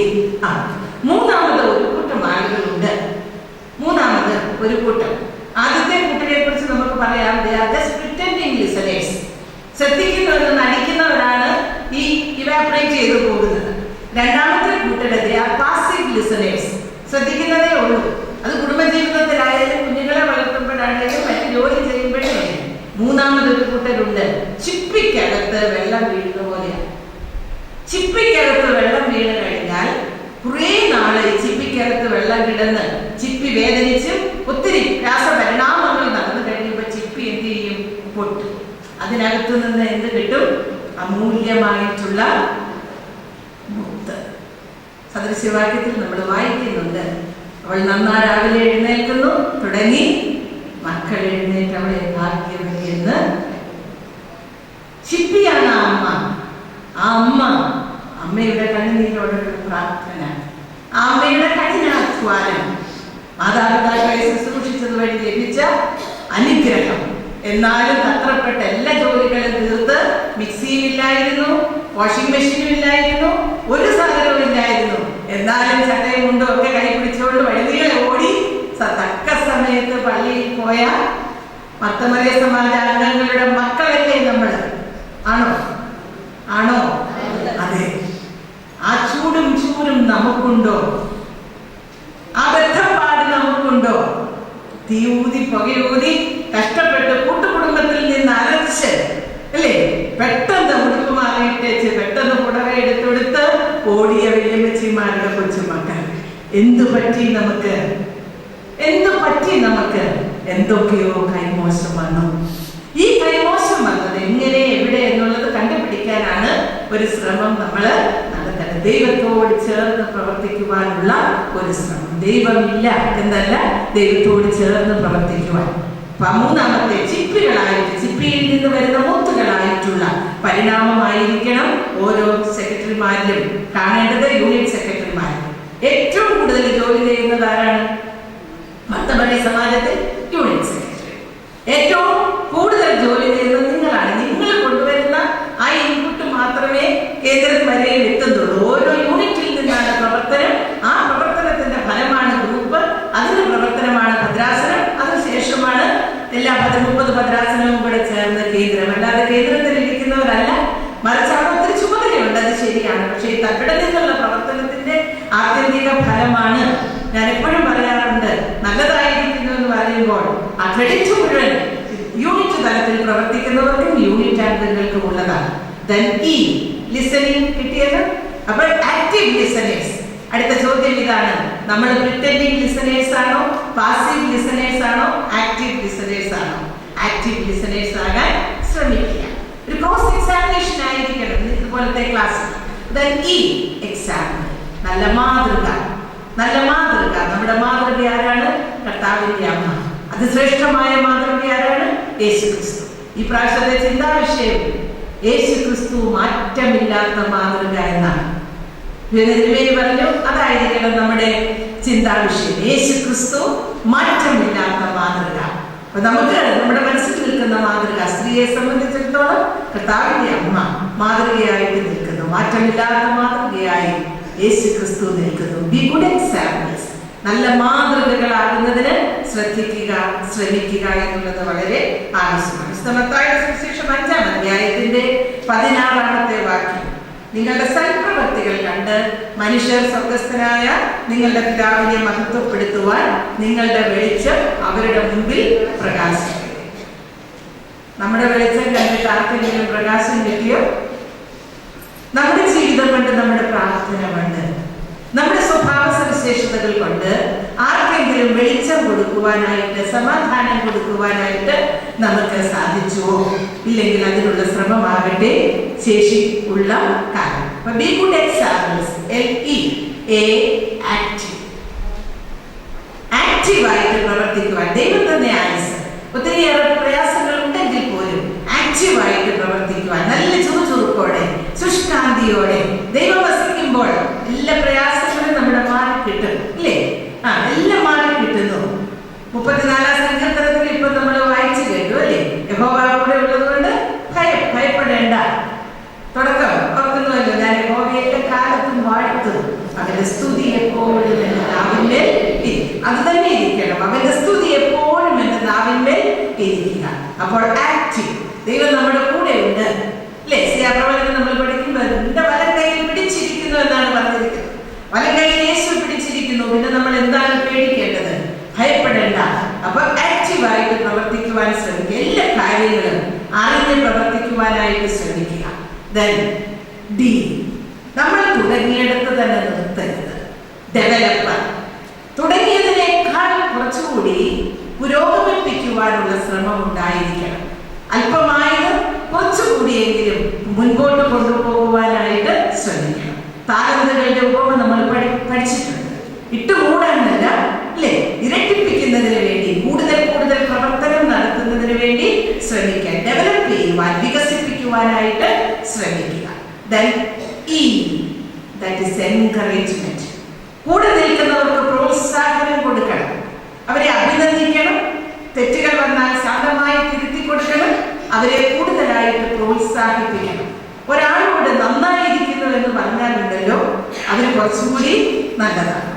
മൂന്നാമത് ഒരു കൂട്ടം ആളുകളുണ്ട്. മൂന്നാമത് ഒരു കൂട്ടം, ആദ്യത്തെ കൂട്ടരെ കുറിച്ച് നമുക്ക് പറയാം, they are just pretending listeners. ശ്രദ്ധിക്കുന്നവർ നടിക്കുന്നവരാണ് ഈ ഇവാപറേറ്റ് ചെയ്തു പോകുന്നത്. രണ്ടാമത്തെ കൂട്ടരത് പാസീവ് ലിസണേഴ്സ്, ശ്രദ്ധിക്കുന്നതേ ഉള്ളൂ. അത് കുടുംബജീവിതത്തിലായാലും കുഞ്ഞുങ്ങളെ വളർത്തുമ്പോഴാണെങ്കിലും മറ്റു ജോലി ചെയ്യുമ്പോഴേ. മൂന്നാമതൊരു കൂട്ടരുണ്ട്, ചിപ്പിക്കകത്ത് വെള്ളം വീഴുന്ന പോലെയാണ്. ചിപ്പിക്കകത്ത് വെള്ളം വീണ് കഴിഞ്ഞാൽ കുറേ നാള് ഈ ചിപ്പിക്കകത്ത് വെള്ളം കിടന്ന് ചിപ്പി വേദനിച്ചും ഒത്തിരി രാസപരിണാമങ്ങൾ നടന്നു കഴിയുമ്പോൾ ചിപ്പി എന്ത് ചെയ്യും? പൊട്ടും. അതിനകത്തു നിന്ന് എന്ത് കിട്ടും? അമൂല്യമായിട്ടുള്ള മുത്ത്. സദൃശ്യവാക്യത്തിൽ നമ്മൾ വായിക്കുന്നുണ്ട്, അവൾ നന്നാ രാവിലെ എഴുന്നേൽക്കുന്നു തുടങ്ങി മക്കൾ എഴുന്നേറ്റ് അവളെ ഭാഗ്യവതി എന്ന്. ചിപ്പിയാണ് ആ അമ്മ. ആ അമ്മയുടെ കണ്ണുനീരോടുള്ള പ്രാർത്ഥന, ആ അമ്മയുടെ കഠിനാധ്വാനം, മാതാപിതാക്കളെ ശുശ്രൂഷിച്ചത് വഴി ലഭിച്ച അനുഗ്രഹം. എന്നാലും തത്രപ്പെട്ട എല്ലാ ജോലികളും തീർത്ത്, മിക്സിയും ഇല്ലായിരുന്നു, വാഷിംഗ് മെഷീനും ഇല്ലായിരുന്നു, ഒരു സാധനവും ഇല്ലായിരുന്നു. എന്നാലും ചട്ടയും മുണ്ടും ഒക്കെ കൈ പിടിച്ചുകൊണ്ട് വഴുതികളെ ഓടി തക്ക സമയത്ത് പള്ളിയിൽ പോയ മർത്തമറിയ സമാജ അംഗങ്ങളുടെ മക്കളല്ലേ നമ്മൾ? ആണോ? അതെ. ആ ചൂടും നമുക്കുണ്ടോ? ആ ബദ്ധപ്പാട് നമുക്കുണ്ടോ? തീയൂതി പുകയൂതി കഷ്ടപ്പെട്ട് കൂട്ടുകുടുംബത്തിൽ നിന്ന് അലച്ച് അല്ലേ, പെട്ടെന്ന് ഉടുപ്പ് മാറിയിട്ടേച്ച് പെട്ടെന്ന് പുടവ എടുത്തെടുത്ത് ഓടിയ വല്യമ്മച്ചിമാരുടെ കൊച്ചുമക്കൾ. എന്തു പറ്റി നമുക്ക്? എന്തൊക്കെയോ കൈമോശം വന്നു. ഈ കൈമോശം വന്നത് എങ്ങനെ, എവിടെ എന്നുള്ളത് കണ്ടുപിടിക്കാനാണ് ഒരു ശ്രമം നമ്മൾ നടത്തണം. ദൈവത്തോട് ചേർന്ന് പ്രവർത്തിക്കുവാനുള്ള ഒരു ശ്രമം. ദൈവമില്ല എന്നല്ല, ദൈവത്തോട് ചേർന്ന് പ്രവർത്തിക്കുവാൻ. മൂന്നാമത്തെ ചിപ്പിയിൽ നിന്ന് വരുന്ന മുത്തുകളായിട്ടുള്ള പരിണാമമായിരിക്കണം ഓരോ സെക്രട്ടറിമാരിലും കാണേണ്ടത്. യൂണിറ്റ് സെക്രട്ടറിമാർ ഏറ്റവും കൂടുതൽ ജോലി ചെയ്യുന്നത് ആരാണ്? മർത്തമറിയ സമാജത്തിൽ യൂണിറ്റ് സെക്രട്ടറി. ഏറ്റവും കൂടുതൽ ജോലി ചെയ്യുന്നത് നിങ്ങളാണ്. നിങ്ങൾ കൊണ്ടുവരുന്ന ആ ഇൻപുട്ട് മാത്രമേ കേന്ദ്രം വരെയും എത്തുന്നുള്ളൂ. ഓരോ യൂണിറ്റിൽ നിന്നാണ് പ്രവർത്തനം. ആ പ്രവർത്തനത്തിന്റെ ഫലമാണ് ഗ്രൂപ്പ്, അതിന്റെ പ്രവർത്തനമാണ് ഭദ്രാസനം, അതിനുശേഷമാണ് എല്ലാ 30 ഭദ്രാസനവും കൂടെ ചേർന്ന് കേന്ദ്രം. അല്ലാതെ കേന്ദ്രത്തിൽ ഇരിക്കുന്നവരല്ല, മറിച്ച് അവിടെ ഒത്തിരി ചുമതലയുണ്ട്, അത് ശരിയാണ്. പക്ഷേ ഈ തവിടെ നിന്നുള്ള പ്രവർത്തനത്തിന്റെ ആത്യന്തിക ഫലമാണ്. ഞാൻ എപ്പോഴും പറയാറുണ്ട്, നല്ലതായിരിക്കുന്നു എന്ന് പറയുമ്പോൾ ആ ക്രെഡിറ്റ് മുഴുവൻ യൂണിറ്റ് തലത്തിൽ പ്രവർത്തിക്കുന്നവർക്കും യൂണിറ്റ് അംഗങ്ങൾക്കും ഉള്ളതാണ്. ലിസണിംഗ് കിട്ടിയത്. അപ്പോൾ ആക്റ്റീവ് ലിസണേഴ്സ്. അടുത്ത ചോദ്യം ഇതാണ്, നമ്മൾ പ്രിറ്റൻഡിങ് ലിസണേഴ്സ് ആണോ, പാസീവ് ലിസണേഴ്സ് ആണോ, ആക്റ്റീവ് ലിസണേഴ്സ് ആണോ? ആക്റ്റീവ് ലിസണേഴ്സ് ആകാൻ ശ്രമിക്കുക. ഒരു ക്രോസ് എക്സാമിനേഷൻ ആയിരിക്കണം ഇതുപോലത്തെ ക്ലാസ്. എക്സാമ്പിൾ, നല്ല മാതൃക. നമ്മുടെ മാതൃക ആരാണ്? കർത്താവിന്റെ അമ്മ. അതിശ്രേഷ്ഠമായ മാതൃക ആരാണ്? യേശുക്രിസ്തു. ഈ പ്രാവശ്യത്തെ ചിന്താവിഷയം യേശുക്രിസ്തു മാറ്റമില്ലാത്ത മാതൃക എന്നാണ്. പറഞ്ഞു അതായിരിക്കണം നമ്മുടെ ചിന്താവിഷയം. യേശുക്രിസ്തു മാറ്റമില്ലാത്ത മാതൃക. അപ്പൊ നമുക്ക് നമ്മുടെ മനസ്സിൽ നിൽക്കുന്ന മാതൃക, സ്ത്രീയെ സംബന്ധിച്ചിടത്തോളം കർത്താവിന്റെ അമ്മ മാതൃകയായിട്ട് നിൽക്കുന്നു. മാറ്റമില്ലാത്ത മാതൃകയായി യേശുക്രിസ്തു നിൽക്കുന്നു. B good examples. നല്ല മാതൃകകളാകുന്നതിന് ശ്രമിക്കുക എന്നുള്ളത് വളരെ ആവശ്യമാണ്. മത്തായിയുടെ സുവിശേഷം 5-ാം അധ്യായത്തിന്റെ 16-ാമത്തെ വാക്യം, നിങ്ങളുടെ സൽപ്രവൃത്തികൾ കണ്ട് മനുഷ്യർ സ്വർഗ്ഗസ്ഥനായ നിങ്ങളുടെ പിതാവിനെ മഹത്വപ്പെടുത്തുവാൻ നിങ്ങളുടെ വെളിച്ചം അവരുടെ മുമ്പിൽ പ്രകാശിക്കട്ടെ. നമ്മുടെ വെളിച്ചം കണ്ടിട്ട് ആർക്കെങ്കിലും പ്രകാശം കിട്ടിയോ? നമ്മുടെ ജീവിതം കൊണ്ട്, നമ്മുടെ പ്രാർത്ഥന കൊണ്ട്, നമ്മുടെ സ്വഭാവ സവിശേഷതകൾ കൊണ്ട് ആർക്കെങ്കിലും വെളിച്ചം കൊടുക്കുവാനായിട്ട്, സമാധാനം കൊടുക്കുവാനായിട്ട് നമുക്ക് സാധിച്ചുവോ? ഇല്ലെങ്കിൽ അതിനുള്ള ശ്രമമാകട്ടെ ശേഷി ഉള്ള കാര്യം. B good examples. ആക്റ്റീവായിട്ട് പ്രവർത്തിക്കുവാൻ ദൈവം തന്നെ ആയുസ്. ഒത്തിരിയേറെ പ്രയാസങ്ങൾ ഉണ്ടെങ്കിൽ പോലും ആക്റ്റീവായിട്ട് പ്രവർത്തിക്കുവാൻ, നല്ല ചുറുചുറുക്കോടെ ശുഷ്കാന്തിയോടെ ദൈവം വസിക്കുമ്പോൾ എല്ലാ പ്രയാസങ്ങളും നമ്മുടെ മാറി കിട്ടും, ഇല്ലേ? എല്ലാം മാറി കിട്ടുന്നു. 34-ാം സങ്കീർത്തനത്തിൽ ഇപ്പൊ നമ്മൾ വായിച്ചു കേട്ടു, അല്ലേ? യഹോവ കൂടെ ഉള്ളത് കൊണ്ട് ഭയപ്പെടേണ്ട. തുടക്കം ഓർക്കുന്നുവല്ലോ, ഞാൻ യഹോവയെ കാലത്തും വാഴ്ത്തും, അവന്റെ സ്തുതി എപ്പോഴും എന്റെ നാവിന്മേൽ ഇരിക്കും. അത് തന്നെ ഇരിക്കണം, അവന്റെ സ്തുതി എപ്പോഴും എന്റെ നാവിന്മേൽ ഇരിക്കുക. അപ്പോൾ ആക്റ്റീവ്, ദൈവം നമ്മുടെ കൂടെ ഉണ്ട്. ഇരിക്കുന്നു, പിന്നെ നമ്മൾ എന്താണ് പേടിക്കേണ്ടത്? ഭയപ്പെടേണ്ട. അപ്പൊ ആക്റ്റീവായിട്ട് പ്രവർത്തിക്കുവാൻ ശ്രമിക്കുക. എല്ലാ കാര്യങ്ങളും അറിഞ്ഞ് പ്രവർത്തിക്കുവാനായിട്ട് ശ്രമിക്കുക. Then D, നമ്മൾ തുടങ്ങിയെടുത്ത് തന്നെ നിർത്തരുത്. ഡെവലപ്പർ തുടങ്ങിയതിനേക്കാൾ കുറച്ചുകൂടി പുരോഗമിപ്പിക്കുവാനുള്ള ശ്രമം ഉണ്ടായിരിക്കണം. അല്പമായത് കുറച്ചുകൂടിയെങ്കിലും മുൻപോട്ട് കൊണ്ടുപോകുവാനായിട്ട് ശ്രമിക്കണം. താലന്തുകളുടെ ഉപമ നമ്മൾ പഠിച്ചിട്ടുണ്ട്. ഇട്ടുമൂടാനല്ല, അല്ലേ? ഇരട്ടിപ്പിക്കുന്നതിന് വേണ്ടി, കൂടുതൽ കൂടുതൽ പ്രവർത്തനം നടത്തുന്നതിന് വേണ്ടി ശ്രമിക്കാൻ, ഡെവലപ്പ് ചെയ്യുവാൻ, വികസിപ്പിക്കുവാനായിട്ട് ശ്രമിക്കുക. Then E, that is encouragement. കൂടെ നിൽക്കുന്നവർക്ക് പ്രോത്സാഹനം കൊടുക്കണം, അവരെ അഭിനന്ദിക്കണം, തെറ്റുകൾ വന്നാൽ ശാന്തമായി തിരുത്തി കൊടുക്കണം, അവരെ കൂടുതലായിട്ട് പ്രോത്സാഹിപ്പിക്കണം. ഒരാളോട് നന്നായിരിക്കുന്നു എന്ന് പറഞ്ഞാലുണ്ടല്ലോ അവർ കുറച്ചുകൂടി നല്ലതാണ്.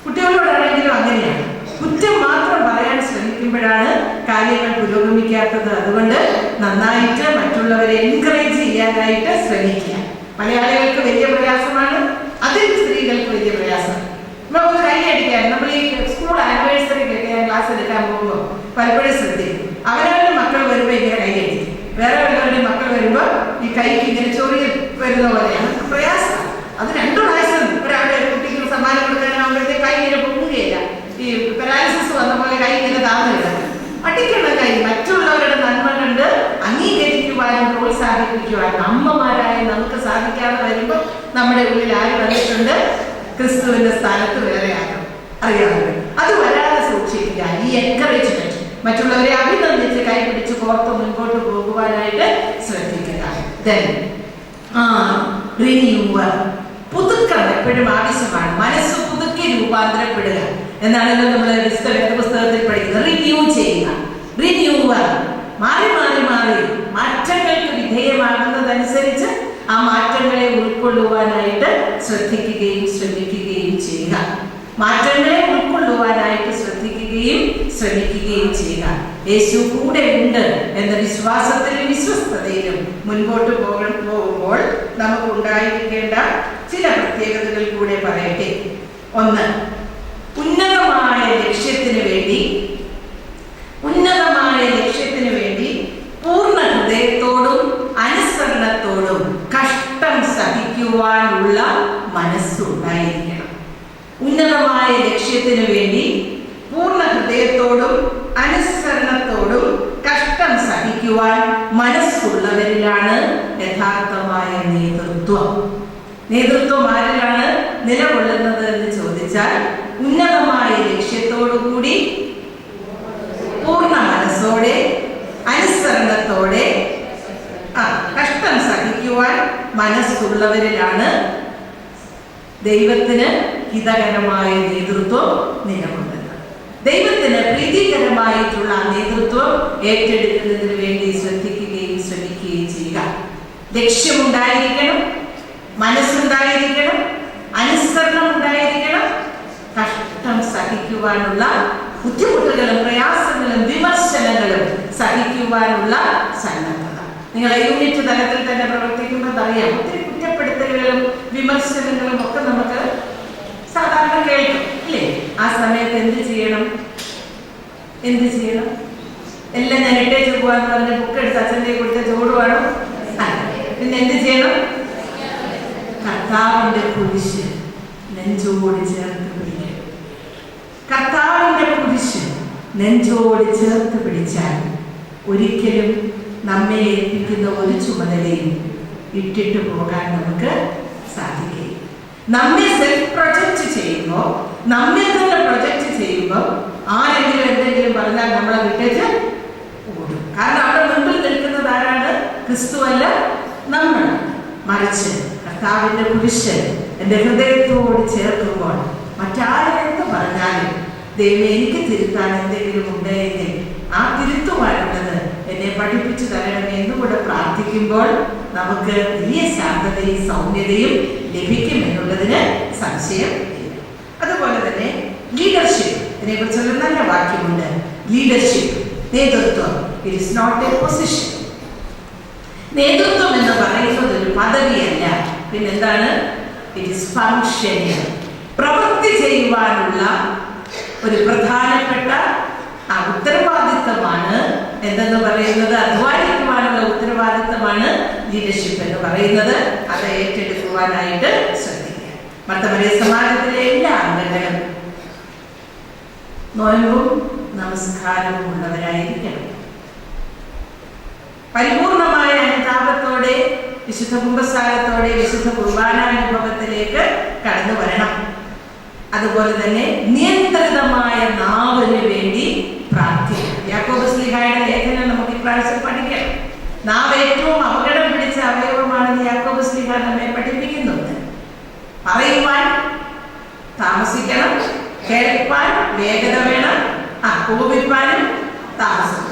കുട്ടികളോടാണെങ്കിലും അങ്ങനെയാണ്. കുറ്റം മാത്രം പറയാൻ ശ്രമിക്കുമ്പോഴാണ് കാര്യങ്ങൾ പുരോഗമിക്കാത്തത്. അതുകൊണ്ട് നന്നായിട്ട് മറ്റുള്ളവരെ എൻകറേജ് ചെയ്യാനായിട്ട് ശ്രമിക്കുക. മലയാളികൾക്ക് വലിയ പ്രയാസമാണ്, അതിൽ സ്ത്രീകൾക്ക് വലിയ പ്രയാസമാണ്. നമുക്ക് കൈയടിക്കാൻ, നമ്മൾ ഈ സ്കൂൾ ആനിവേഴ്സറിക്കൊക്കെ ഞാൻ ക്ലാസ് എടുക്കാൻ പോകുമ്പോൾ പലപ്പോഴും ശ്രദ്ധിക്കും, അവരവരുടെ മക്കൾ വരുമ്പോൾ ഇങ്ങനെ കൈയടിക്കും. വേറെ വല്ലവരുടെ മക്കൾ വരുമ്പോൾ ഈ കൈക്ക് ഇങ്ങനെ ചൊറിയ വരുന്ന പോലെയാണ് പ്രയാസം. അത് 2 പ്രാവശ്യം ഒരാളുടെ കുട്ടിക്ക് സമ്മാനം കൊടുക്കാനാകുമ്പോഴത്തേക്ക് കൈ ഇങ്ങനെ പൊങ്ങുകയില്ല. ഈ പാരാലിസിസ് വന്ന പോലെ കൈ ഇങ്ങനെ താന്നില്ല. അടിക്കുന്ന കൈ മറ്റുള്ളവരുടെ നന്മ കണ്ട് അംഗീകരിക്കുവാനും പ്രോത്സാഹിപ്പിക്കുവാനും അമ്മമാരായ നമുക്ക് സാധിക്കാതെ വരുമ്പോൾ നമ്മുടെ ഉള്ളിൽ ആര് വന്നിട്ടുണ്ട്? ക്രിസ്തുവിന്റെ സ്ഥാനത്ത് വേറെ ആരും അറിയാമല്ലോ. അത് വരാതെ സൂക്ഷിക്കുക. ഈ എൻകറേജ്മെന്റ്, മറ്റുള്ളവരെ അഭിനന്ദിച്ച് കൈപിടിച്ച് പുറത്ത് മുൻപോട്ട് പോകുവാനായിട്ട് ശ്രദ്ധിക്കുക. Then റിന്യൂവൽ, പുതുക്കം എപ്പോഴും ആവശ്യമാണ്. മനസ്സ് പുതുക്കി രൂപാന്തരപ്പെടുക എന്നാണല്ലോ നമ്മൾ പുസ്തകത്തിൽ പഠിക്കുന്നത്. റിന്യൂ ചെയ്യുക, റിന്യൂവൽ, മാറി മാറി മാറി മാറ്റങ്ങൾക്ക് വിധേയമാകുന്നതനുസരിച്ച് ആ മാറ്റങ്ങളെ ഉൾക്കൊള്ളുവാനായിട്ട് ശ്രദ്ധിക്കുകയും ശ്രമിക്കുകയും ചെയ്യുക. മാറ്റങ്ങളെ ഉൾക്കൊള്ളുവാനായിട്ട് ശ്രമിക്കുകയും ചെയ്യുക. യേശു കൂടെ ഉണ്ട് എന്ന വിശ്വാസത്തിലും വിശ്വസ്തതയിലും മുൻപോട്ട് പോകുമ്പോൾ നമുക്ക് ഉണ്ടായിരിക്കേണ്ട ചില പ്രത്യേകതകൾ കൂടെ പറയട്ടെ. 1, ഉന്നതമായ ലക്ഷ്യത്തിന് വേണ്ടി പൂർണ്ണ ഹൃദയത്തോടും അനുസരണത്തോടും കഷ്ടം സഹിക്കുവാനുള്ള മനസ്സുണ്ടായിരിക്കണം. ഉന്നതമായ ലക്ഷ്യത്തിന് വേണ്ടി പൂർണ്ണ ഹൃദയത്തോടും അനുസരണത്തോടും കഷ്ടം സഹിക്കുവാൻ മനസ്സുള്ളവരിലാണ് യഥാർത്ഥമായ നേതൃത്വം. നേതൃത്വം ആരിലാണ് നിലകൊള്ളുന്നത് എന്ന് ചോദിച്ചാൽ, ഉന്നതമായ ലക്ഷ്യത്തോടുകൂടി പൂർണ്ണ മനസ്സോടെ അനുസരണത്തോടെ കഷ്ടം സഹിക്കുവാൻ മനസ്സുള്ളവരിലാണ് ദൈവത്തിന് ഹിതകരമായ നേതൃത്വം നിലകൊള്ളുന്നത്. ദൈവത്തിന് പ്രീതികരമായിട്ടുള്ള നേതൃത്വം ഏറ്റെടുക്കുന്നതിന് വേണ്ടി ശ്രദ്ധിക്കുകയും ശ്രമിക്കുകയും ചെയ്യുക. ലക്ഷ്യമുണ്ടായിരിക്കണം, മനസ്സുണ്ടായിരിക്കണം, അനുസരണം ഉണ്ടായിരിക്കണം, കഷ്ടം സഹിക്കുവാനുള്ള, ബുദ്ധിമുട്ടുകളും പ്രയാസങ്ങളും വിമർശനങ്ങളും സഹിക്കുവാനുള്ള സന്നദ്ധത. നിങ്ങളെ യൂണിറ്റ് തലത്തിൽ തന്നെ പ്രവർത്തിക്കുമ്പോൾ അറിയാം, ഒത്തിരി കുറ്റപ്പെടുത്തലുകളും വിമർശനങ്ങളും ഒക്കെ നമുക്ക് സാധാരണ കേൾക്കും, അല്ലേ? ആ സമയത്ത് എന്ത് ചെയ്യണം? എല്ലാം ഞാൻ ഇട്ടേച്ച് പോവാന്ന് പറഞ്ഞ് ബുക്ക് എടുത്ത് അച്ഛൻ്റെ കൊടുത്ത് ചോടുവാണോ? പിന്നെ എന്ത് ചെയ്യണം? കർത്താവിന്റെ കുരിശ് നെഞ്ചോട് ചേർത്ത് പിടിക്കണം. കർത്താവിന്റെ കുരിശ് നെഞ്ചോട് ചേർത്ത് പിടിച്ചാൽ ഒരിക്കലും നമ്മെ ഏൽപ്പിക്കുന്ന ഒരു ചുമതലയും ഇട്ടിട്ട് പോകാൻ നമുക്ക് സാധിക്കില്ല. നമ്മെ സെൽഫ് പ്രൊജക്റ്റ് ചെയ്യുമ്പോൾ, നമ്മെ തന്നെ പ്രൊജക്റ്റ് ചെയ്യുമ്പോൾ ആരെങ്കിലും എന്തെങ്കിലും പറഞ്ഞാൽ നമ്മളെ വിട്ടേച്ച് ഓടും. കാരണം അവിടെ മുൻപിൽ നിൽക്കുന്നത് ആരാണ്? ക്രിസ്തുവല്ല, നമ്മൾ. മറിച്ച് കർത്താവിന്റെ കുരിശ് എൻ്റെ ഹൃദയത്തോട് ചേർക്കുമ്പോൾ മറ്റാരെന്ത് പറഞ്ഞാലും ദൈവം എനിക്ക് തിരുത്താൻ എന്തെങ്കിലും ഉണ്ടെങ്കിൽ ആ തിരുത്തുവാനുള്ളത് എന്നെ പഠിപ്പിച്ചു തരണമേ എന്നുകൂടെ പ്രാർത്ഥിക്കുമ്പോൾ നമുക്ക് വലിയ ശാന്തതയും സൗമ്യതയും ലഭിക്കുമെന്നുള്ളതിന് സംശയം ഇല്ല. അതുപോലെ തന്നെ ലീഡർഷിപ്പ്, ഇതിനെ കുറിച്ചുള്ള നല്ല വാക്യമുണ്ട്. ലീഡർഷിപ്പ്, നേതൃത്വം, it is not a position. നേതൃത്വം എന്ന് പറയുന്നത് ഒരു പദവിയല്ല, പിന്നെന്താണ്? It is functionary. പ്രവൃത്തി ചെയ്യുവാനുള്ള ഒരു പ്രധാനപ്പെട്ട ഉത്തരവാദിത്തമാണ് എന്തെന്ന് പറയുന്നത്. അധ്വാനിക്കുവാനുള്ള ഉത്തരവാദിത്തമാണ് ലീഡർഷിപ്പ് എന്ന് പറയുന്നത്. അത് ഏറ്റെടുക്കുവാനായിട്ട് ശ്രദ്ധിക്കുക. മർത്തമറിയ സമാജത്തിലെ എല്ലാ അംഗങ്ങളും നോയമ്പും നമസ്കാരവും ഉള്ളവരായിരിക്കണം. പരിപൂർണമായ അനുതാപത്തോടെ വിശുദ്ധ കുംഭസാരത്തോടെ വിശുദ്ധ കുർബാനാനുഭവത്തിലേക്ക് കടന്നു വരണം. അതുപോലെ തന്നെ നിയന്ത്രിതമായ നാവിന് വേണ്ടി പ്രാർത്ഥിക്കണം. യാക്കോബ് ശ്ലീഹായുടെ ലേഖനം നമുക്ക് ഇപ്രാവശ്യം പഠിക്കാം. നാവ് ഏറ്റവും അപകടം പിടിച്ച അവയവമാണെന്ന് യാക്കോബ് ശ്ലീഹ നമ്മെ പഠിപ്പിക്കുന്നുണ്ട്. പറയുവാൻ താമസിക്കണം, കേൾപ്പാൻ വേഗത വേണം, കോപിപ്പാനും താമസം.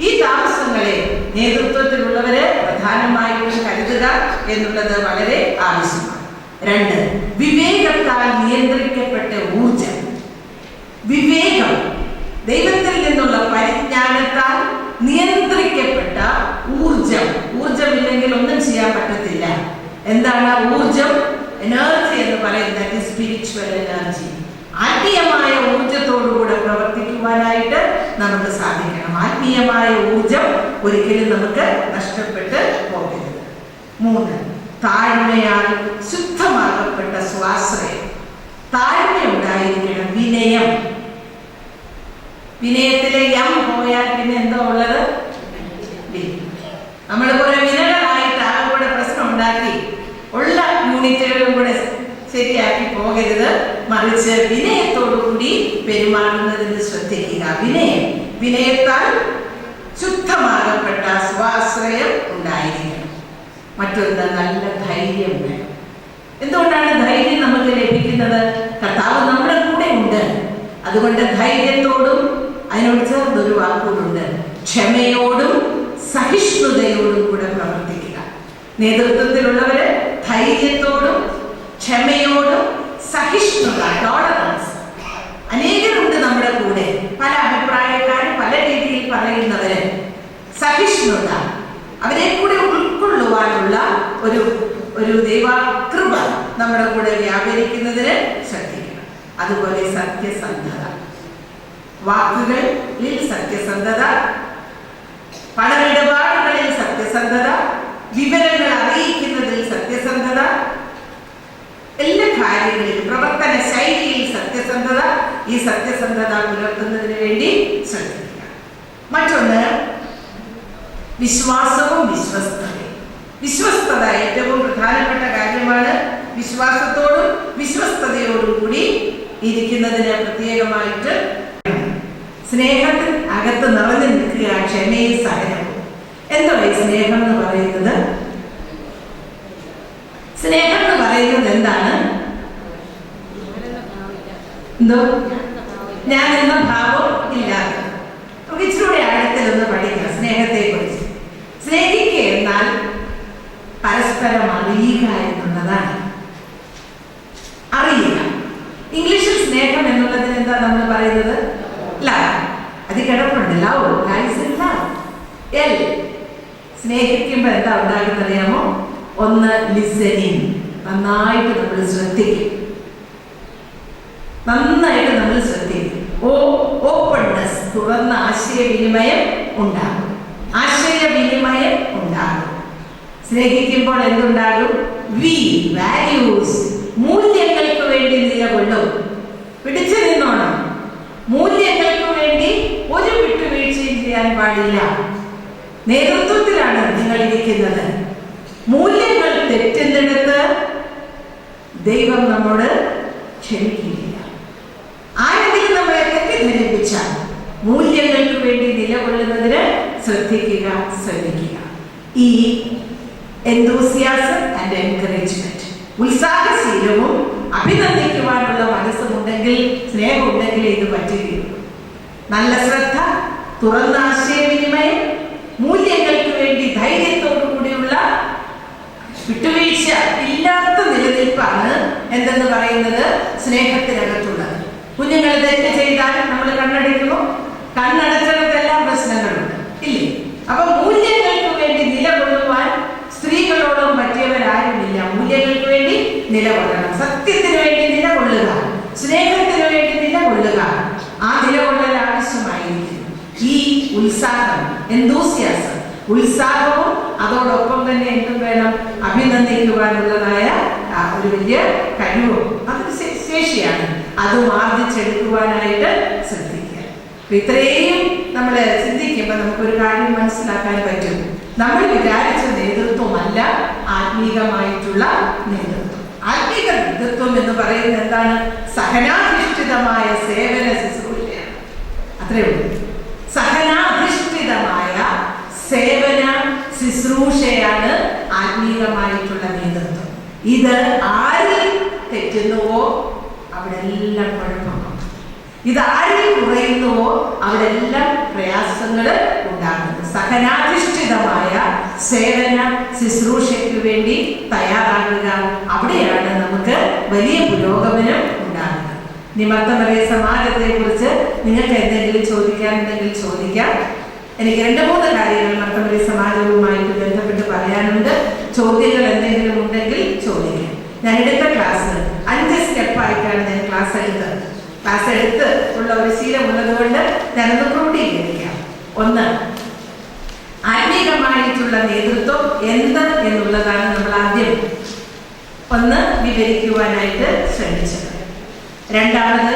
ഈ താമസങ്ങളെ നേതൃത്വത്തിലുള്ളവര് പ്രധാനമായും കരുതുക എന്നുള്ളത് വളരെ ആവശ്യമാണ്. 2, വിവേകത്താൽ നിയന്ത്രിക്കപ്പെട്ട ഊർജം. വിവേകം, ദൈവത്തിൽ നിന്നുള്ള പരിജ്ഞാനത്താൽ നിയന്ത്രിക്കപ്പെട്ട ഊർജം. ഊർജമില്ലെങ്കിൽ ഒന്നും ചെയ്യാൻ പറ്റത്തില്ല. എന്താണ് ഊർജം? എനർജി എന്ന് പറയുന്നത് സ്പിരിച്വൽ എനർജി. ആത്മീയമായ ഊർജത്തോടുകൂടെ പ്രവർത്തിക്കുവാനായിട്ട് നമുക്ക് സാധിക്കണം. ആത്മീയമായ ഊർജം ഒരിക്കലും നമുക്ക് നഷ്ടപ്പെട്ട് പോകരുത്. 3, താഴ്മയാൽ ശുദ്ധമാകപ്പെട്ട സ്വാശ്രയം. താഴ്മ ഉണ്ടായിരിക്കണം. വിനയം. വിനയത്തിലെ പോയാൽ പിന്നെ എന്താ ഉള്ളത്? നമ്മൾ കുറെ വിനകളായിട്ട് ആകെ പ്രശ്നം ഉണ്ടാക്കി ഉള്ള യൂണിറ്റുകളും കൂടെ ശരിയാക്കി പോകരുത്. മറിച്ച് വിനയത്തോടുകൂടി പെരുമാറുന്നതിന് ശ്രദ്ധിക്കുക. വിനയത്താൽ ശുദ്ധമാകപ്പെട്ട സ്വാശ്രയം ഉണ്ടായിരിക്കണം. മറ്റൊന്ന്, നല്ല ധൈര്യം വേണം. എന്തുകൊണ്ടാണ് ധൈര്യം നമുക്ക് ലഭിക്കുന്നത്? കർത്താവ് നമ്മുടെ കൂടെ ഉണ്ട്. അതുകൊണ്ട് ധൈര്യത്തോടും, അതിനോട് ചേർന്നൊരു വാക്കുകളുണ്ട്, ക്ഷമയോടും സഹിഷ്ണുതയോടും കൂടെ പ്രവർത്തിക്കുക. നേതൃത്വത്തിലുള്ളവര് ധൈര്യത്തോടും ക്ഷമയോടും സഹിഷ്ണുത, ടോളറൻസ്. അനേകരുണ്ട് നമ്മുടെ കൂടെ, പല അഭിപ്രായക്കാരും പല രീതിയിൽ പറയുന്നവര്. സഹിഷ്ണുത, അവരെ കൂടെ ഉൾക്കൊള്ളുവാനുള്ള ഒരു ദൈവകൃപ നമ്മുടെ കൂടെ വ്യാപരിക്കുന്നതിന് ശ്രദ്ധിക്കണം. അതുപോലെ സത്യസന്ധത, വാക്കുകളിൽ സത്യസന്ധത, പണമിടപാടുകളിൽ സത്യസന്ധത, വിവരങ്ങൾ അറിയിക്കുന്നതിൽ സത്യസന്ധത, എല്ലാ കാര്യങ്ങളിലും പ്രവർത്തന ശൈലിയിൽ സത്യസന്ധത. ഈ സത്യസന്ധത പുലർത്തുന്നതിന് വേണ്ടി ശ്രദ്ധിക്കുക. മറ്റൊന്ന്, വിശ്വാസവും വിശ്വസ്തതയും. വിശ്വസ്തത ഏറ്റവും പ്രധാനപ്പെട്ട കാര്യമാണ്. വിശ്വാസത്തോടും വിശ്വസ്തയോടും കൂടി ഇരിക്കുന്നതിന് പ്രത്യേകമായിട്ട് സ്നേഹത്തിൽ അകത്ത് നിറഞ്ഞു നിൽക്കുക. ക്ഷമയും സഹനവും. എന്താ ഈ സ്നേഹം എന്ന് പറയുന്നത്? സ്നേഹം എന്ന് പറയുന്നത് എന്താണ്? എന്തോ ഞാൻ എന്ന ഭാവം ഇല്ലാതെ. നമുക്ക് ഇച്ചിരി ആഴത്തിലൊന്ന് പഠിക്കാം സ്നേഹത്തെ കുറിച്ച്. സ്നേഹിക്കുക എന്നാൽ പരസ്പരം അറിയുക എന്നുള്ളതാണ്. അറിയുക. ഇംഗ്ലീഷിൽ സ്നേഹം എന്നുള്ളതിന് എന്താ നമ്മൾ പറയുന്നത്? ലവ്. അത് കിടപ്പുണ്ട്. Love, love. സ്നേഹിക്കുമ്പോൾ എന്താ ഉണ്ടാകുന്നത് അറിയാമോ? ഒന്ന്, ലിസണിങ്. നന്നായിട്ട് നമ്മൾ ശ്രദ്ധിക്കും. ഓപ്പൺനെസ്, തുറന്ന ആശയവിനിമയം ഉണ്ടാകും. സ്നേഹിക്കുമ്പോൾ എന്തുണ്ടാകും? വാല്യൂസ്, മൂല്യങ്ങൾക്ക് വേണ്ടി നിലകൊള്ളും. പിടിച്ചു നിന്നോണം. മൂല്യങ്ങൾക്ക് വേണ്ടി ഒരു വിട്ടുവീഴ്ചയും ചെയ്യാൻ പാടില്ല. നേതൃത്വത്തിലാണ് നിങ്ങൾ ഇരിക്കുന്നത്. മൂല്യങ്ങൾ തെറ്റുന്നിടത്ത് ദൈവം നമ്മോട് ക്ഷമിക്കില്ല. ആരെങ്കിലും നമ്മളെ തെറ്റിദ്ധരിപ്പിച്ചാൽ മൂല്യങ്ങൾക്ക് വേണ്ടി നിലകൊള്ളുന്നതിന് ശ്രദ്ധിക്കുക. ഈ enthusiasm and encouragement, ഉത്സാഹശീലവും അഭിനന്ദിക്കുവാനുള്ള മനസ്സുമുണ്ടെങ്കിൽ, സ്നേഹമുണ്ടെങ്കിൽ ഇത് പറ്റുകയുള്ളൂ. നല്ല ശ്രദ്ധ, തുറന്ന ആശയവിനിമയം, മൂല്യങ്ങൾക്ക് വേണ്ടി ധൈര്യത്തോടു കൂടിയുള്ള വിട്ടുവീഴ്ച ഇല്ലാത്ത നിലനിൽപ്പാണ് എന്തെന്ന് പറയുന്നത് സ്നേഹത്തിനകത്തുള്ളത്. കുഞ്ഞുങ്ങൾ തെറ്റ് ചെയ്താൽ നമ്മൾ കണ്ണടയ്ക്കുമോ? കണ്ണടച്ചിടത്തെല്ലാം പ്രശ്നങ്ങളുണ്ട്, ഇല്ലേ? അപ്പൊ മൂല്യങ്ങൾക്ക് വേണ്ടി നിലകൊള്ളുവാൻ സ്ത്രീകളോടും പറ്റിയവരാരുമില്ല. മൂല്യങ്ങൾക്ക് വേണ്ടി നിലകൊള്ളണം, സത്യത്തിന് വേണ്ടി നിലകൊള്ളുക. ഉത്സാഹം, എന്തൂസിയാസം, ഉത്സാഹവും അതോടൊപ്പം തന്നെ എന്തും വേണം, അഭിനന്ദിക്കുവാനുള്ളതായ ഒരു വലിയ കഴിവും അതൊരു ശേഷിയാണ്. അതും ആർജിച്ചെടുക്കുവാനായിട്ട് ശ്രദ്ധിക്കുക. ഇത്രയും നമ്മൾ ചിന്തിക്കുമ്പോൾ നമുക്കൊരു കാര്യം മനസ്സിലാക്കാൻ പറ്റും. നമ്മൾ വിചാരിച്ച നേതൃത്വമല്ല ആത്മീകമായിട്ടുള്ള നേതൃത്വം. ആത്മീക നേതൃത്വം എന്ന് പറയുന്നത് എന്താണ്? സഹനാധിഷ്ഠിതമായ സേവന ശുശ്രൂഷയാണ്. അത്രയേ ഉള്ളൂ. സഹനാധിഷ്ഠിതമായ സേവന ശുശ്രൂഷയാണ് ആത്മീകമായിട്ടുള്ള നേതൃത്വം. ഇത് ആരിൽ തെറ്റുന്നുവോ അവിടെ എല്ലാം കുഴപ്പമാണ്. ഇത് ആരിൽ കുറയുന്നുവോ അവിടെ എല്ലാം പ്രയാസങ്ങൾ ഉണ്ടാകുന്നു. സഹനാധിഷ്ഠിതമായ സേവന ശുശ്രൂഷയ്ക്ക് വേണ്ടി തയ്യാറാകുക, അവിടെയാണ് നമുക്ക് വലിയ പുരോഗമനം ഉണ്ടാകുന്നത്. നിമർത്തമറിയ സമാജത്തെ കുറിച്ച് നിങ്ങൾക്ക് എന്തെങ്കിലും ചോദിക്കാനുണ്ടെങ്കിൽ ചോദിക്കാം. എനിക്ക് 2-3 കാര്യങ്ങൾ മർത്തമറിയ സമാജവുമായിട്ട് ബന്ധപ്പെട്ട് പറയാനുണ്ട്. ചോദ്യങ്ങൾ എന്തെങ്കിലും ഉണ്ടെങ്കിൽ ചോദിക്കാം. ഞാൻ എടുത്ത ക്ലാസ് 5 സ്റ്റെപ്പായിട്ടാണ് ഞാൻ ക്ലാസ് എടുത്ത് ഉള്ള ഒരു ശീലമുള്ളത് കൊണ്ട് ഞാനൊന്ന് ക്രോഡീകരിക്കാം. 1, ആത്മീകമായിട്ടുള്ള നേതൃത്വം എന്ത് എന്നുള്ളതാണ് നമ്മൾ ആദ്യം വിവരിക്കുവാനായിട്ട് ശ്രമിച്ചത്. 2,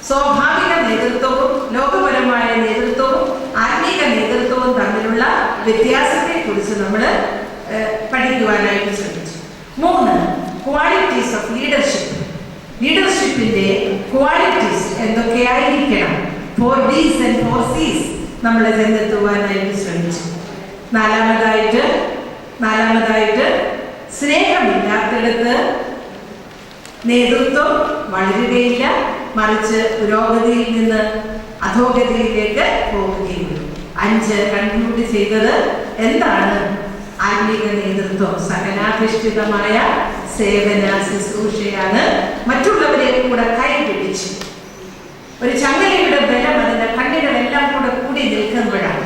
സ്വാഭാവിക നേതൃത്വവും ലോകപരമായ നേതൃത്വവും ആത്മീക നേതൃത്വവും തമ്മിലുള്ള വ്യത്യാസത്തെ കുറിച്ച് നമ്മൾ പഠിക്കുവാനായിട്ട് ശ്രമിച്ചു. 3, ക്വാളിറ്റീസ് ഓഫ് ലീഡർഷിപ്പ്. ലീഡർഷിപ്പിന്റെ ക്വാളിറ്റീസ് എന്തൊക്കെയായിരിക്കണം? 4 Ds and 4 Cs നമ്മൾ ചെന്നെത്തുവാനായിട്ട് ശ്രമിച്ചു. നാലാമതായിട്ട് സ്നേഹമില്ലാത്തിടത്ത് നേതൃത്വം വളരുകയില്ല, മറിച്ച് പുരോഗതിയിൽ നിന്ന് അധോഗതിയിലേക്ക് പോവുകയുള്ളൂ. 5 കൺക്ലൂഡ് ചെയ്തത് എന്താണ്? ആത്മീക നേതൃത്വം സഹനാധിഷ്ഠിതമായ സേവന ശുശ്രൂഷയാണ്. മറ്റുള്ളവരെ കൂടെ കൈപിടിച്ച് ഒരു ചങ്ങലയുടെ ബലം അതിന്റെ കണ്ണികളെല്ലാം കൂടി നിൽക്കുമ്പോഴാണ്.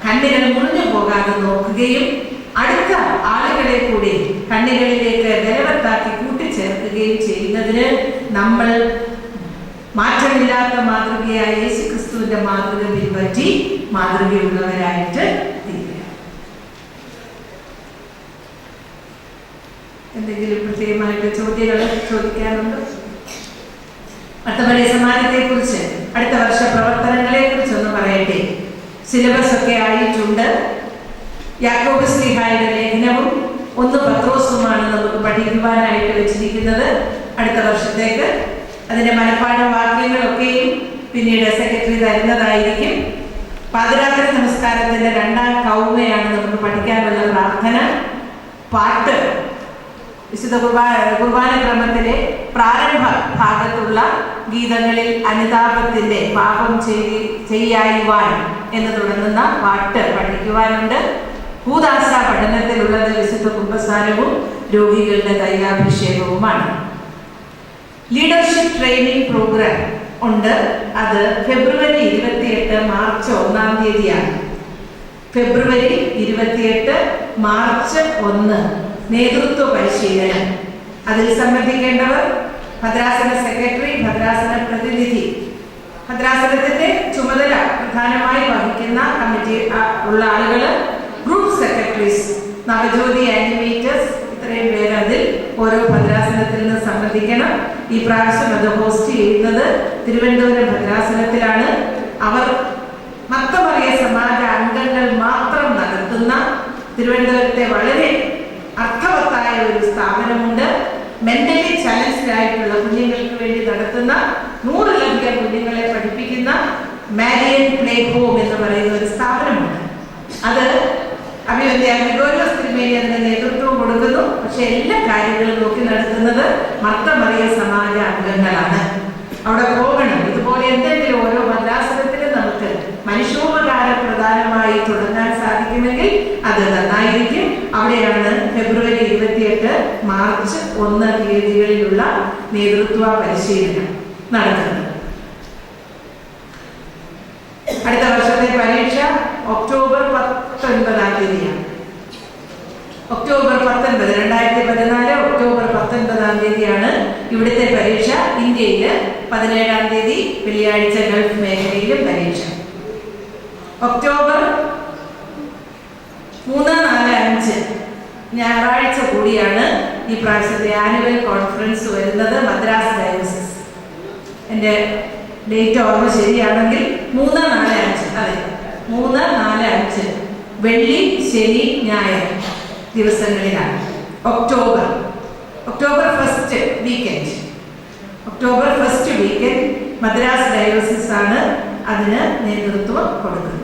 കണ്ണികൾ മുറിഞ്ഞു പോകാതെ നോക്കുകയും അടുത്ത ആളുകളെ കൂടി കണ്ണികളിലേക്ക് ബലവത്താക്കി കൂട്ടിച്ചേർക്കുകയും ചെയ്യുന്നതിന് നമ്മൾ മാറ്റമില്ലാത്ത മാതൃകയായ യേശുക്രിസ്തുവിന്റെ മാതൃക പിൻപറ്റി മാതൃകയുള്ളവരായിട്ട് തീരുക. എന്തെങ്കിലും പ്രത്യേകമായിട്ട് ചോദ്യങ്ങൾ ചോദിക്കാനുണ്ടോ? മർത്തമറിയ സമാജത്തെ കുറിച്ച് അടുത്ത വർഷ പ്രവർത്തനങ്ങളെ കുറിച്ചൊന്ന് പറയട്ടെ. സിലബസ് ഒക്കെ ആയിട്ടുണ്ട്. യാക്കോബ് ശ്ലീഹായുടെ ലേഖനവും 1 പത്രോസുമാണ് നമുക്ക് പഠിക്കുവാനായിട്ട് വെച്ചിരിക്കുന്നത് അടുത്ത വർഷത്തേക്ക്. അതിന്റെ മനഃപ്പാഠ വാക്യങ്ങളൊക്കെയും പിന്നീട് സെക്രട്ടറി തരുന്നതായിരിക്കും. പാതിരാത്രി നമസ്കാരത്തിന്റെ 2ാം കൗമയാണ് നമുക്ക് പഠിക്കാനുള്ള പ്രാർത്ഥന. പാട്ട് വിശുദ്ധ കുർബാന ക്രമത്തിലെ പ്രാരംഭ ഭാഗത്തുള്ള ഗീതങ്ങളിൽ അനുതാപത്തിന്റെ പാപം ചെയ്യായിവാൻ എന്ന് തുടങ്ങുന്ന പാട്ട് പഠിക്കുവാനുണ്ട്. ഭൂദാസ പഠനത്തിലുള്ളത് വിശുദ്ധ കുമ്പസാരവും രോഗികളുടെ തൈലാഭിഷേകവുമാണ്. ലീഡർഷിപ്പ് ട്രെയിനിങ് പ്രോഗ്രാം ഉണ്ട്. അത് ഫെബ്രുവരി 28 മാർച്ച് 1 തീയതിയാണ്. ഫെബ്രുവരി 28 മാർച്ച് 1 നേതൃത്വ പരിശീലനം. അതിൽ സംബന്ധിക്കേണ്ടവർ ഭദ്രാസന സെക്രട്ടറി, ഭദ്രാസന പ്രതിനിധി, ഭദ്രാസനത്തിന്റെ ചുമതല പ്രധാനമായി വഹിക്കുന്ന കമ്മിറ്റി ഉള്ള ആളുകൾ, ഗ്രൂപ്പ് സെക്രട്ടറീസ്, നവജ്യോതി ആനിമേറ്റേഴ്സ്, ഇത്രയും പേര് അതിൽ ഓരോ ഭദ്രാസനത്തിൽ നിന്ന് സംബന്ധിക്കണം. ഈ പ്രാവശ്യം അത് ഹോസ്റ്റ് ചെയ്യുന്നത് തിരുവനന്തപുരം ഭദ്രാസനത്തിലാണ്. അവർ മർത്തമറിയ സമാജ അംഗങ്ങൾ മാത്രം നടത്തുന്ന തിരുവനന്തപുരത്തെ വളരെ അർത്ഥവത്തായ ഒരു സ്ഥാപനമുണ്ട്. മെന്റലി ചലഞ്ച്ഡ് ആയിട്ടുള്ള കുഞ്ഞുങ്ങൾക്ക് വേണ്ടി നടത്തുന്ന 100-ലധികം കുഞ്ഞുങ്ങളെ പഠിപ്പിക്കുന്ന മാരിയൻ പ്ലേ ഹോം എന്ന് പറയുന്ന ഒരു സ്ഥാപനമുണ്ട്. അത് അഭിവന്ധ്യ ഗ്രിഗോരിയോസ് തിരുമേനി അതിന്റെ നേതൃത്വം കൊടുക്കുന്നു. പക്ഷെ എല്ലാ കാര്യങ്ങളും നോക്കി നടത്തുന്നത് മർത്തമറിയ സമാജ അംഗങ്ങളാണ്. അവിടെ പോകണം. ഇതുപോലെ എന്തെങ്കിലും ഓരോ ഭദ്രാസനത്തിലും നമുക്ക് മനുഷ്യോപകാര പ്രധാനമായി തുടങ്ങാൻ സാധിക്കുമെങ്കിൽ അത് നന്നായിരിക്കും. അവിടെയാണ് ഫെബ്രുവരി 28 മാർച്ച് 1 തീയതികളിലുള്ള നേതൃത്വ പരിശീലനം നടക്കുന്നത്. അടുത്ത വർഷത്തെ പരീക്ഷ ഒക്ടോബർ 19 തീയതിയാണ്. ഒക്ടോബർ 19, 2014 ഒക്ടോബർ 19 തീയതിയാണ് ഇവിടുത്തെ പരീക്ഷ. ഇന്ത്യയിൽ 17 തീയതി വെള്ളിയാഴ്ച ഗൾഫ് മേഖലയിലും പരീക്ഷ. ഒക്ടോബർ 3, 4, 5 ഞായറാഴ്ച കൂടിയാണ് ഈ പ്രാവശ്യത്തെ ആനുവൽ കോൺഫറൻസ് വരുന്നത്. മദ്രാസ് ഡയോസിസ്, എൻ്റെ ഡേറ്റ് ഓർമ്മ ശരിയാണെങ്കിൽ 3, 4, 5, അതെ 3, 4, 5 വെള്ളി, ശനി, ഞായർ ദിവസങ്ങളിലാണ്. October 1st weekend, October 1st weekend Madras diocese ആണ് അതിന് നേതൃത്വം കൊടുക്കുന്നത്.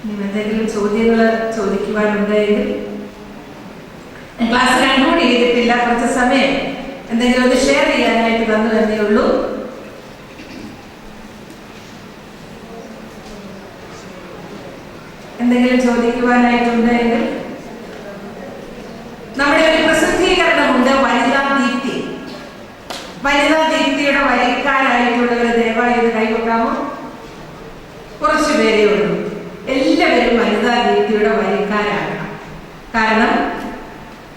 ഇനി എന്തെങ്കിലും ചോദ്യങ്ങൾ ചോദിക്കുവാനുണ്ടെങ്കിൽ, ക്ലാസ് കൺക്ലൂഡ് ചെയ്തിട്ടില്ല, കുറച്ച് സമയം എന്തെങ്കിലും ഒന്ന് ഷെയർ ചെയ്യാനായിട്ട് തന്നു തന്നേ ഉള്ളൂ. എന്തെങ്കിലും ചോദിക്കുവാനായിട്ടുണ്ടെങ്കിൽ, നമ്മുടെ ഒരു പ്രസിദ്ധീകരണമുണ്ട് വനിതാ ദീപ്തി. വനിതാ ദീപ്തിയുടെ വരിക്കാരായിട്ടുള്ളവർ ദയവായി ഇത് കൈവെക്കാമോ? കുറച്ചു പേരേ ഉള്ളൂ. എല്ലാവരും വനിതാ ദീപ്തിയുടെ വരിക്കാരാകണം. കാരണം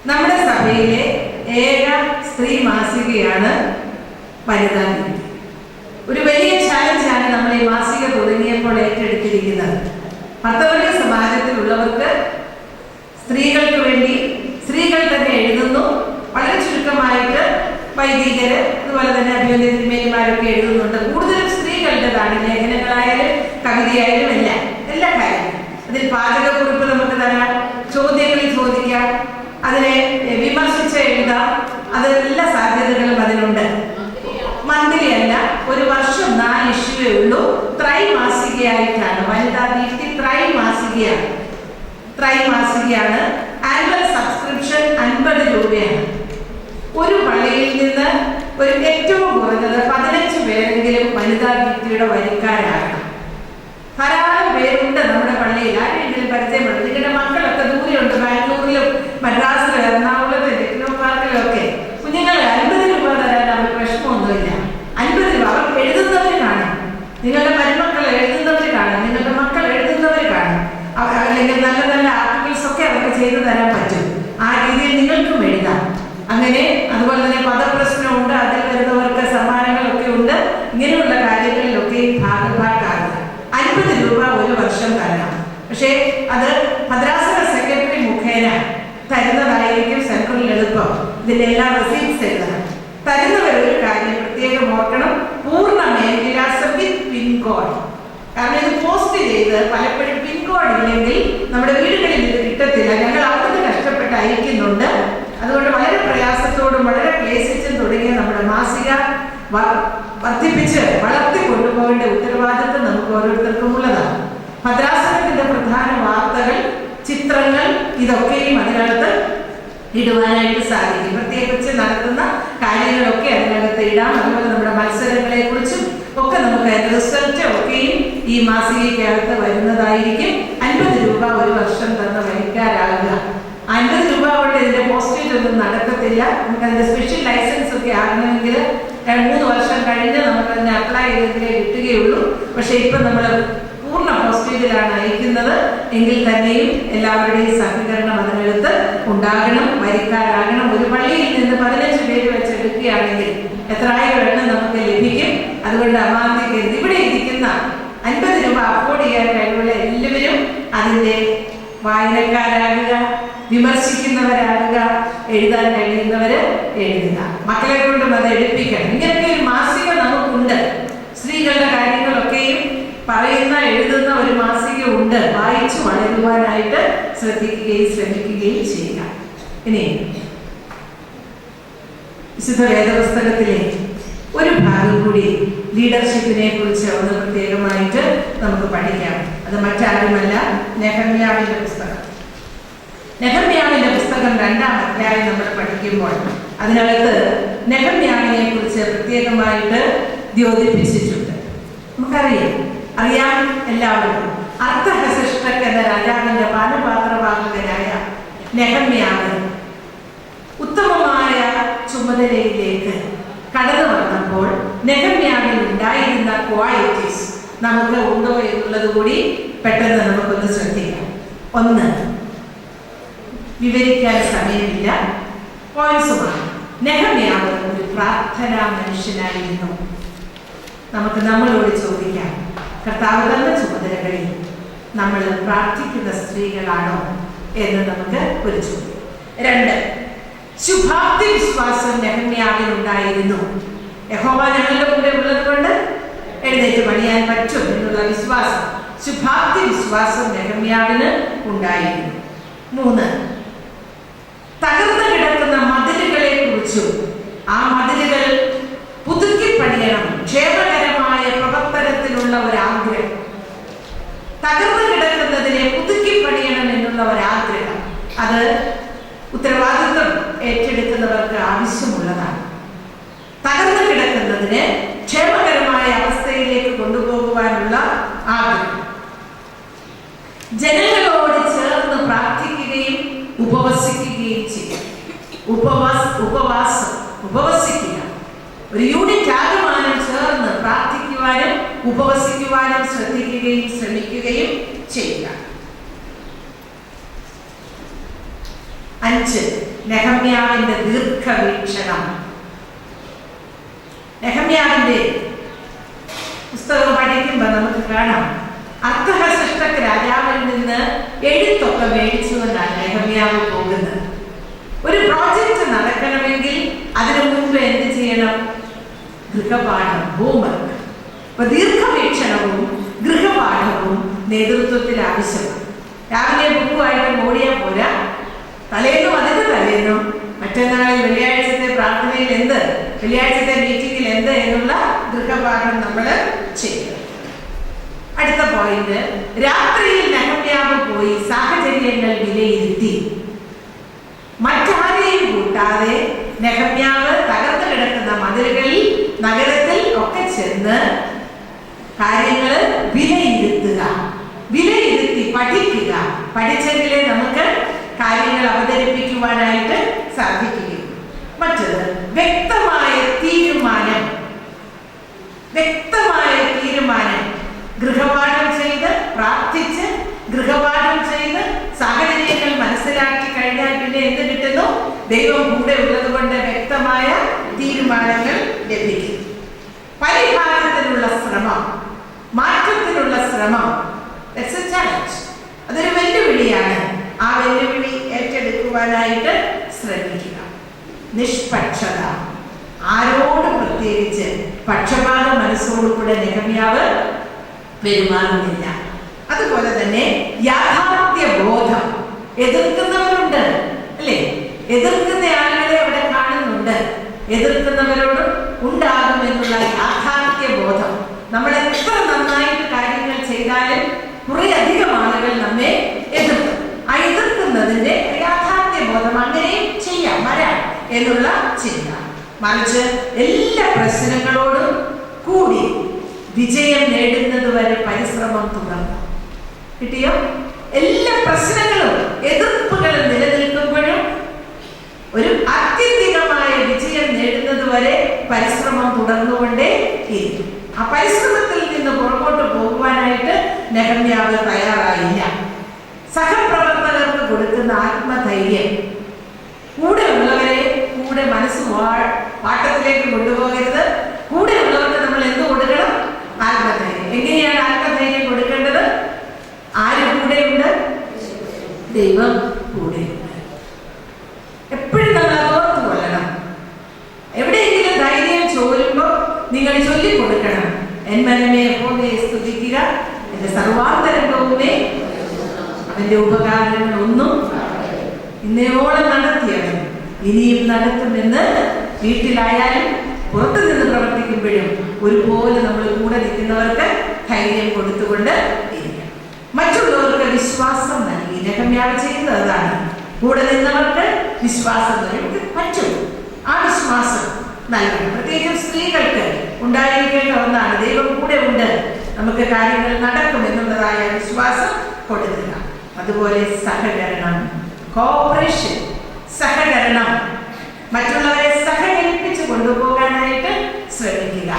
നമ്മുടെ സഭയിലെ ഏക സ്ത്രീ മാസികയാണ് വനിതാ ദീപ്തി. ഒരു വലിയ ചാലഞ്ചാണ് നമ്മൾ ഈ മാസിക തുടങ്ങിയപ്പോൾ ഏറ്റെടുത്തിരിക്കുന്നത്. ഭർത്തവർഗ സമാജത്തിലുള്ളവർക്ക്, സ്ത്രീകൾക്ക് വേണ്ടി സ്ത്രീകൾ തന്നെ എഴുതുന്നു. വളരെ ചുരുക്കമായിട്ട് വൈദികര്, അതുപോലെ തന്നെ അഭ്യുന്നതിന്മേന്മാരൊക്കെ എഴുതുന്നുണ്ട്. കൂടുതലും സ്ത്രീകളുടേതാണ്, ലേഖനങ്ങളായാലും കവിതയായാലും എല്ലാ കാര്യങ്ങളും. അതിൽ പാചകക്കുറിപ്പ് നമുക്ക് തരാം, ചോദ്യങ്ങളിൽ ചോദിക്കാം, അതിനെ വിമർശിച്ച് എഴുതാം. അതെല്ലാ സാധ്യതകളും അതിനുണ്ട്. മന്ത്ലി അല്ല, ഒരു വർഷം 4 ഇഷ്യൂവേ ഉള്ളൂ. ത്രൈമാസികയായിട്ടാണ് വനിതാ ദീപ്തി, ത്രൈമാസികയാണ്. ആനുവൽ സബ്സ്ക്രിപ്ഷൻ 50 രൂപയാണ്. ഒരു പള്ളിയിൽ നിന്ന് ഒരു ഏറ്റവും കുറഞ്ഞത് 15 പേരെങ്കിലും വനിതാ ദീപ്തിയുടെ വരിക്കാരാകണം. ധാരാളം പേരുണ്ട് നമ്മുടെ പള്ളിയിൽ. ആരെങ്കിലും പരിചയപ്പെടും? നിങ്ങളുടെ മക്കളൊക്കെ ദൂരെയുണ്ട്, ബാംഗ്ലൂരിലും മദ്രാസിലും എറണാകുളത്തും ടെക്നോ പാർക്കിലും ഒക്കെ. കുഞ്ഞുങ്ങൾ 50 രൂപ തരാൻ അവർക്ക് വിഷമമൊന്നുമില്ല. 50 രൂപ അവർ എഴുതുന്നവർ കാണും. നിങ്ങളുടെ മരുമക്കൾ എഴുതുന്നവർ കാണും, നിങ്ങളുടെ മക്കൾ എഴുതുന്നവർ കാണും. അല്ലെങ്കിൽ നല്ല നല്ല ആർട്ടിക്കിൾസ് ഒക്കെ അവർക്ക് ചെയ്തു തരാൻ പറ്റും. ആ രീതിയിൽ നിങ്ങൾക്കും എഴുതാം. അങ്ങനെ അതുപോലെ തന്നെ പദപ്രശ്നമുണ്ട്, അതിൽ വരുന്നവർക്ക് സമ്മാനങ്ങളൊക്കെ ഉണ്ട്. ഇങ്ങനെയുള്ള കാര്യങ്ങളിലൊക്കെ ഭാഗഭാക്കാകുക. 50 രൂപ ഒരു വർഷം തരണം. പക്ഷേ അത് ഭദ്രാസന സെക്രട്ടറി മുഖേന തരുന്നതായിരിക്കും സെൻട്രൽ എളുപ്പം. ഇതിന്റെ എല്ലാ റെസീപ്റ്റ്സ് എഴുതണം. തരുന്നവർ ഒരു കാര്യം പ്രത്യേകം ഓർക്കണം, പൂർണ്ണ മേൽവിലാസം വിത്ത് പിൻകോഡ്. കാരണം ഇത് പോസ്റ്റ് ചെയ്ത് പലപ്പോഴും പിൻകോഡ് ഇല്ലെങ്കിൽ നമ്മുടെ വീടുകളിൽ ഇത് കിട്ടത്തില്ല. ഞങ്ങൾ അവിടുന്ന് കഷ്ടപ്പെട്ട് അയക്കുന്നുണ്ട്. അതുകൊണ്ട് വളരെ പ്രയാസത്തോടും വളരെ ക്ലേശിച്ചും തുടങ്ങിയ നമ്മുടെ മാസിക വർദ്ധിപ്പിച്ച് വളർത്തി കൊണ്ടുപോകേണ്ട ഉത്തരവാദിത്വം നമുക്ക് ഓരോരുത്തർക്കും ഉള്ളതാണ്. ഭദ്രാസനത്തിന്റെ പ്രധാന വാർത്തകൾ, ചിത്രങ്ങൾ, ഇതൊക്കെയും അതിനകത്ത് ഇടുവാനായിട്ട് സാധിക്കും. പ്രത്യേകിച്ച് നടത്തുന്ന കാര്യങ്ങളൊക്കെ അതിനകത്ത് ഇടാം. അതുപോലെ നമ്മുടെ മത്സരങ്ങളെ കുറിച്ചും ഒക്കെ നമുക്ക് റിസൾട്ട് ഒക്കെയും ഈ മാസികയ്ക്കകത്ത് വരുന്നതായിരിക്കും. 50 രൂപ ഒരു വർഷം തന്ന വരിക്കാരാകുക. 50 രൂപ കൊണ്ട് ഇതിന്റെ പോസ്റ്റേജ് ഒന്നും നടക്കത്തില്ല. നമുക്ക് അതിന്റെ സ്പെഷ്യൽ ലൈസൻസ് ഒക്കെ ആകണമെങ്കിൽ 3 വർഷം കഴിഞ്ഞ് നമുക്ക് അതിനെ അപ്ലൈ ചെയ്തെങ്കിലേ കിട്ടുകയുള്ളൂ. പക്ഷെ ഇപ്പൊ നമ്മൾ പൂർണ്ണ പോസ്റ്റേജിലാണ് അയക്കുന്നത്. എങ്കിൽ തന്നെയും എല്ലാവരുടെയും സഹകരണം അതിനകത്ത് ഉണ്ടാകണം, വരിക്കാരാകണം. ഒരു പള്ളിയിൽ നിന്ന് 15 പേര് വെച്ച് എടുക്കുകയാണെങ്കിൽ എത്രായിരം എണ്ണം നമുക്ക് ലഭിക്കും. അതുകൊണ്ട് അമാന്തിക്ക് ഇവിടെ ഇരിക്കുന്ന 50 രൂപ അഫോർഡ് ചെയ്യാൻ കഴിവുള്ള എല്ലാവരും അതിന്റെ വായനക്കാരാകുക, വിമർശിക്കുന്നവരാകുക, എഴുതാൻ കഴിയുന്നവര് എഴുതുക. മക്കളെ കൊണ്ടും അത് എടുപ്പിക്കണം. ഇങ്ങനെയൊക്കെ ഒരു മാസിക നമുക്കുണ്ട്. സ്ത്രീകളുടെ കാര്യങ്ങളൊക്കെയും പറയുന്ന എഴുതുന്ന ഒരു മാസിക ഉണ്ട്. വായിച്ചു വളരുവാനായിട്ട് ശ്രദ്ധിക്കുകയും ശ്രമിക്കുകയും ചെയ്യുക. ഇനി വിശുദ്ധ വേദപുസ്തകത്തിലെ ഒരു ഭാഗം കൂടി ലീഡർഷിപ്പിനെ കുറിച്ച് ഒന്ന് പ്രത്യേകമായിട്ട് നമുക്ക് പഠിക്കാം. അത് മറ്റാരുമല്ല, നെഹമ്യാവിന്റെ പുസ്തകം. നെഹമ്യാവിന്റെ പുസ്തകം 2-ാം അധ്യായം നമ്മൾ പഠിക്കുമ്പോൾ അതിനകത്ത് നെഹമ്യാവിനെ കുറിച്ച് പ്രത്യേകമായിട്ട് ദ്യോതിപ്പിച്ചിട്ടുണ്ട്. അറിയാം എല്ലാവർക്കും. അർത്ഥഹസിഷ്ടക് എന്ന രാജാവിന്റെ പാനപാത്രവാഹകനായ നെഹമ്യാവ് ഉത്തമമായ ചുമതലയിലേക്ക് കടന്നു വന്നപ്പോൾ നെഹമ്യാവിൽ ഉണ്ടായിരുന്ന ക്വാളിറ്റീസ് നമുക്ക് ഉണ്ടോ എന്നുള്ളത് കൂടി പെട്ടെന്ന് നമുക്കൊന്ന് ശ്രദ്ധിക്കാം. ഒന്ന്, വിവരിക്കാൻ സമയമില്ല, പോയിന്റ്സുമാണ്. നെഹമ്യാവ് ഒരു പ്രാർത്ഥനാ മനുഷ്യനായിരുന്നു. നമുക്ക് നമ്മളോട് ചോദിക്കാം, കർത്താവ് തന്ന ചുമതലകളിൽ നമ്മൾ പ്രാർത്ഥിക്കുന്ന സ്ത്രീകളാണോ എന്ന് നമുക്ക് ഒരു ചോദ്യം. 2, ശുഭാപ്തി വിശ്വാസം നെഹമ്യാവിനുണ്ടായിരുന്നു. യഹോവ ഞങ്ങളുടെ കൂടെ ഉള്ളത് കൊണ്ട് എഴുന്നേറ്റ് പണിയാൻ പറ്റും എന്നുള്ള വിശ്വാസം, ശുഭാപ്തി വിശ്വാസം നെഹമ്യാവിന് ഉണ്ടായിരുന്നു. 3, തകർന്നു കിടക്കുന്ന മതിലുകളെ കുറിച്ചും ആ മതിലുകൾ പുതുക്കി പണിയണം, ക്ഷേമകരമായ പ്രവർത്തനത്തിനുള്ള ഒരാഗ്രഹം, തകർന്നു കിടക്കുന്നതിനെ പുതുക്കി പണിയണം എന്നുള്ള ഒരാഗ്രഹം, അത് ഉത്തരവാദിത്വം ഏറ്റെടുക്കുന്നവർക്ക് ആവശ്യമുള്ളതാണ്. തകർന്നു കിടക്കുന്നതിനെ ക്ഷേമകരമായ അവസ്ഥയിലേക്ക് കൊണ്ടുപോകുവാനുള്ള ആഗ്രഹം, ജനങ്ങളോട് ചേർന്ന് പ്രാർത്ഥിക്കുകയും ഉപവസിക്കുകയും ചെയ്യും. ഉപവസിക്കുക, ഒരു യൂണിറ്റ് ആകമാനം ചേർന്ന് പ്രാർത്ഥിക്കുവാനും ഉപവസിക്കുവാനും ശ്രമിക്കുകയും ചെയ്യുക. 5, നെഹമ്യാവിന്റെ ദീർഘവീക്ഷണം. നെഹമ്യാവിന്റെ പുസ്തകം പഠിക്കുമ്പോൾ നമുക്ക് കാണാം, അർത്ഥഹസിഷ്ടക്ക് രാജാവിൽ നിന്ന് എഴുത്തൊക്കെ മേടിച്ചുകൊണ്ടാണ് നെഹമ്യാവ് പോകുന്നത്. ഒരു പ്രോജക്റ്റ് നടക്കണമെങ്കിൽ അതിനു മുൻപ് എന്ത് ചെയ്യണം? ഗൃഹപാഠം, ഹോംവർക്ക്. അപ്പൊ ദീർഘവീക്ഷണവും ഗൃഹപാഠവും നേതൃത്വത്തിൽ ആവശ്യമാണ്. രാവിലെ ബുക്കുമായിട്ട് ഓടിയാൽ പോരാ, തലേന്നും അതിന് തലേന്നും മറ്റന്നാളിൽ വെള്ളിയാഴ്ചത്തെ പ്രാർത്ഥനയിൽ എന്ത്, വെള്ളിയാഴ്ചത്തെ മീറ്റിംഗിൽ എന്ത് എന്നുള്ള ഗൃഹപാഠം നമ്മൾ ചെയ്യണം. അടുത്ത പോയിന്റ്, രാത്രിയിൽ നെഹമ്യാവ് പോയി സാഹചര്യങ്ങൾ വിലയിരുത്തി. മറ്റാരെയും കൂട്ടാതെ നെഹമ്യാവ് തകർന്നു കിടക്കുന്ന മതിലുകളിൽ, നഗരത്തിൽ ഒക്കെ ചെന്ന് കാര്യങ്ങൾ വിലയിരുത്തി പഠിക്കുക. പഠിച്ചെങ്കിലേ നമുക്ക് കാര്യങ്ങൾ അവതരിപ്പിക്കുവാനായിട്ട് സാധിക്കുകയും. മറ്റത് വ്യക്തമായ തീരുമാനം. ഗൃഹപാഠം ചെയ്ത് പ്രാർത്ഥിച്ച്, ഗൃഹപാഠം ചെയ്ത് സാഹചര്യങ്ങൾ മനസ്സിലാക്കി കഴിഞ്ഞാൽ പിന്നെ എന്ത് കിട്ടുന്നു? ദൈവം കൂടെ ഉള്ളത് കൊണ്ട് വ്യക്തമായ തീരുമാനങ്ങൾ ലഭിക്കും. പരിഹാരത്തിനുള്ള ശ്രമം, മാറ്റത്തിനുള്ള ശ്രമം, അതൊരു വെല്ലുവിളിയാണ്. ആ വെല്ലുവിളി ഏറ്റെടുക്കുവാനായിട്ട് ശ്രമിക്കുക. നിഷ്പക്ഷത, ആരോട് പ്രത്യേകിച്ച് പക്ഷപാത മനസ്സോടുകൂടെ നെഹമ്യാവ് പെരുമാറുന്നില്ല. അതുപോലെ തന്നെ യാഥാർത്ഥ്യ ബോധം. എതിർക്കുന്നവരുണ്ട് അല്ലേ? എതിർക്കുന്ന ആളുകളെ അവിടെ കാണുന്നുണ്ട്. എതിർക്കുന്നവരോട് ഉണ്ടാകുമെന്നുള്ള യാഥാർത്ഥ്യ ബോധം. നമ്മൾ എത്ര നന്നായിട്ട് കാര്യങ്ങൾ ചെയ്താലും കുറെ അധികം ആളുകൾ നമ്മെ എതിർക്കും. ആ എതിർക്കുന്നതിന്റെ യാഥാർത്ഥ്യ ബോധം, അങ്ങനെയും ചെയ്യാം, വരാം എന്നുള്ള ചിന്ത. മറിച്ച് എല്ലാ പ്രശ്നങ്ങളോടും കൂടി വിജയം നേടുന്നത് വരെ പരിശ്രമം തുടർന്നു. കിട്ടിയോ? എല്ലാ പ്രശ്നങ്ങളും എതിർപ്പുകളും നിലനിൽക്കുമ്പോഴും ഒരു ആത്യന്തികമായ വിജയം നേടുന്നത് വരെ പരിശ്രമം തുടർന്നുകൊണ്ടേ ഇരിക്കും. ആ പരിശ്രമത്തിൽ നിന്ന് പുറകോട്ട് പോകുവാനായിട്ട് നെഹമ്യാവ് തയ്യാറായില്ല. സഹപ്രവർത്തകർക്ക് കൊടുക്കുന്ന ആത്മധൈര്യം, കൂടെ ഉള്ളവരെ കൂടെ മനസ്സ് പാട്ടത്തിലേക്ക് കൊണ്ടുപോകരുത്. കൂടെ ഉള്ളവർക്ക് നമ്മൾ എന്ത് കൊടുക്കണം? ആത്മധൈര്യം. എങ്ങനെയാണ് ആത്മധൈര്യം കൊടുക്കേണ്ടത്? ആര് കൂടെയുണ്ട്? ദൈവം കൂടെയുണ്ട്. എപ്പോഴും നമ്മൾ അതോർത്ത് കൊള്ളണം. എവിടെയെങ്കിലും ധൈര്യം ചോരുമ്പോ നിങ്ങൾ ചൊല്ലിക്കൊടുക്കണം, എൻ മനമേ യഹോവയെ സ്തുതിക്കുക, എന്റെ സർവാന്തരംഗവുമേ അവന്റെ ഉപകാരങ്ങൾ ഒന്നും ഇന്നയോളം നടത്തിയവൻ ഇനിയും നടത്തുമെന്ന്. വീട്ടിലായാലും പുറത്തു നിന്ന് പ്രവർത്തിക്കുമ്പോഴും ഒരുപോലെ നമ്മൾ കൂടെ നിൽക്കുന്നവർക്ക് ധൈര്യം കൊടുത്തുകൊണ്ട് ഇരിക്കണം. മറ്റുള്ളവർക്ക് വിശ്വാസം നൽകി. നെഹമ്യാവ് ചെയ്യുന്നത് അതാണ്. കൂടെ നിന്നവർക്ക് വിശ്വാസം നൽകി പറ്റും. ആ വിശ്വാസം നൽകണം. പ്രത്യേകിച്ചും സ്ത്രീകൾക്ക് ഉണ്ടായിരിക്കേണ്ട ഒന്നാണ്. ദൈവം കൂടെ ഉണ്ട്, നമുക്ക് കാര്യങ്ങൾ നടക്കും എന്നുള്ളതായ വിശ്വാസം കൊടുക്കുക. അതുപോലെ സഹകരണം, കോപ്പറേഷൻ, സഹകരണം. മറ്റുള്ളവരെ സഹകരിപ്പിച്ച് കൊണ്ടുപോകാനായിട്ട് ശ്രമിക്കുക.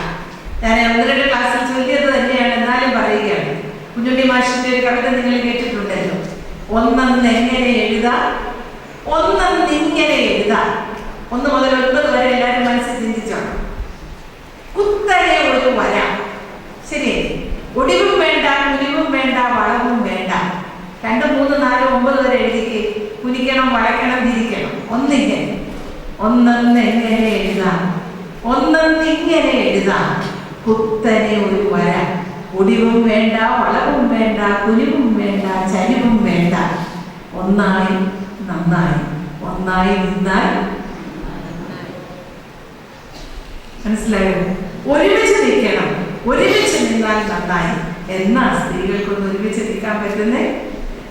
ഞാൻ 1-2 ക്ലാസ്സിൽ ചൊല്ലിയത് തന്നെയാണ്, എന്നാലും പറയുകയാണ്. കുഞ്ഞുണ്ണി മാഷിന്റെ ഒരു കവിത നിങ്ങൾ കേട്ടിട്ടുണ്ടല്ലോ, ഒന്നെങ്ങനെ എഴുതാം, ഒന്നിങ്ങനെ എഴുതാം. 1 മുതൽ 9 വരെ എല്ലാവരും മനസ്സിൽ ചിന്തിച്ചോണം. കുത്തനെ ഒരു വര, ശരിയല്ലേ? ഒടിവും വേണ്ട, കുനിവും വേണ്ട, വളവും വേണ്ട. 2, 3, 4, 9 വരെ എഴുതിക്ക്. കുനിക്കണം, വളയ്ക്കണം, തിരിക്കണം. ഒന്നെങ്ങനെ എഴുതാം, ഒന്നെന്നിങ്ങനെ എഴുതാം. കുത്തനെ ഒരു വര. ഒടിവും വേണ്ട, വളവും വേണ്ട, കുനിവും വേണ്ട, ചരിവും വേണ്ട. ഒന്നായി നന്നായി, ഒന്നായി നിന്നാൽ. മനസ്സിലായോ? ഒരുമിച്ച് നിൽക്കണം, ഒരുമിച്ച് നിന്നാൽ നന്നായി. എന്നാ സ്ത്രീകൾക്കൊന്ന് ഒരുമിച്ച് നിൽക്കാൻ പറ്റുന്നേ?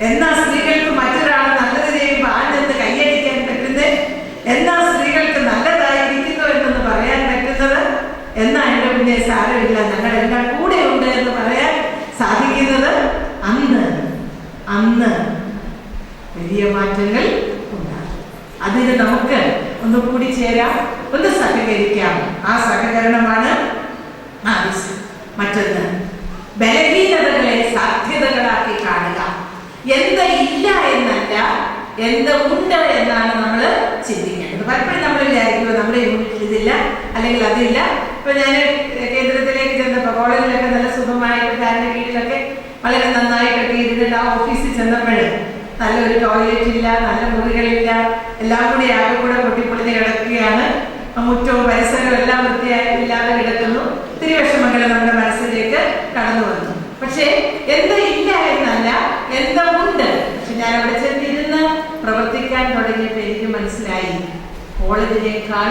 എന്നാ സ്ത്രീകൾക്ക് മറ്റൊരാൾ നല്ലത് ചെയ്യുമ്പോൾ ആണെന്ന് കൈയടിക്കാൻ പറ്റുന്നേ? എന്നാ സ്ത്രീകൾക്ക് നല്ലതായിരിക്കുന്നു എന്നൊന്ന് പറയാൻ പറ്റുന്നത്? എന്നാ എൻ്റെ പിന്നെ സാരമില്ല, ഞങ്ങളെല്ലാം കൂടെ ഉണ്ട് എന്ന് പറയാൻ സാധിക്കുന്നത്? അന്ന് വലിയ മാറ്റങ്ങൾ ഉണ്ടാകും. അതിന് നമുക്ക് ഒന്ന് കൂടി ചേരാം, ഒന്ന് സഹകരിക്കാം. ആ സഹകരണമാണ് ആവശ്യം. മറ്റൊന്ന്, ബലഹീനതകളെ സാധ്യതകളാക്കി കാണുക. എന്ത് ഇല്ല എന്നല്ല, എന്ത് ഉണ്ട് എന്നാണ് നമ്മൾ ചിന്തിക്കേണ്ടത്. പലപ്പോഴും നമ്മൾ വിചാരിക്കുമ്പോൾ നമ്മുടെ യൂണിറ്റിൽ ഇതില്ല, അല്ലെങ്കിൽ അതില്ല. ഇപ്പൊ ഞാൻ കേന്ദ്രത്തിലേക്ക് ചെന്നപ്പോൾ കോളേജിലൊക്കെ നല്ല സുഖമായിട്ട് ഫാനിന്റെ കീഴിലൊക്കെ വളരെ നന്നായിട്ടൊക്കെ ഇരുന്നിട്ട് ആ ഓഫീസിൽ ചെന്നപ്പോഴേ നല്ലൊരു ടോയ്ലറ്റ് ഇല്ല, നല്ല മുറികളില്ല, എല്ലാം കൂടി ആകെ കൂടെ പൊട്ടിപ്പൊളിഞ്ഞ് കിടക്കുകയാണ്. മുറ്റവും പരിസരവും എല്ലാം വൃത്തിയായിട്ടില്ലാതെ കിടക്കുന്നു. ഒത്തിരി വിഷമങ്ങൾ നമ്മുടെ മനസ്സിലേക്ക് കടന്നു വന്നു. പക്ഷെ എന്താ ഇല്ല എന്നല്ല, എന്താ ഉണ്ട്. പക്ഷെ ഞാൻ അവിടെ ചെന്നിരുന്ന് പ്രവർത്തിക്കാൻ തുടങ്ങിയിട്ട് എനിക്ക് മനസ്സിലായി, കോളേജിനേക്കാൾ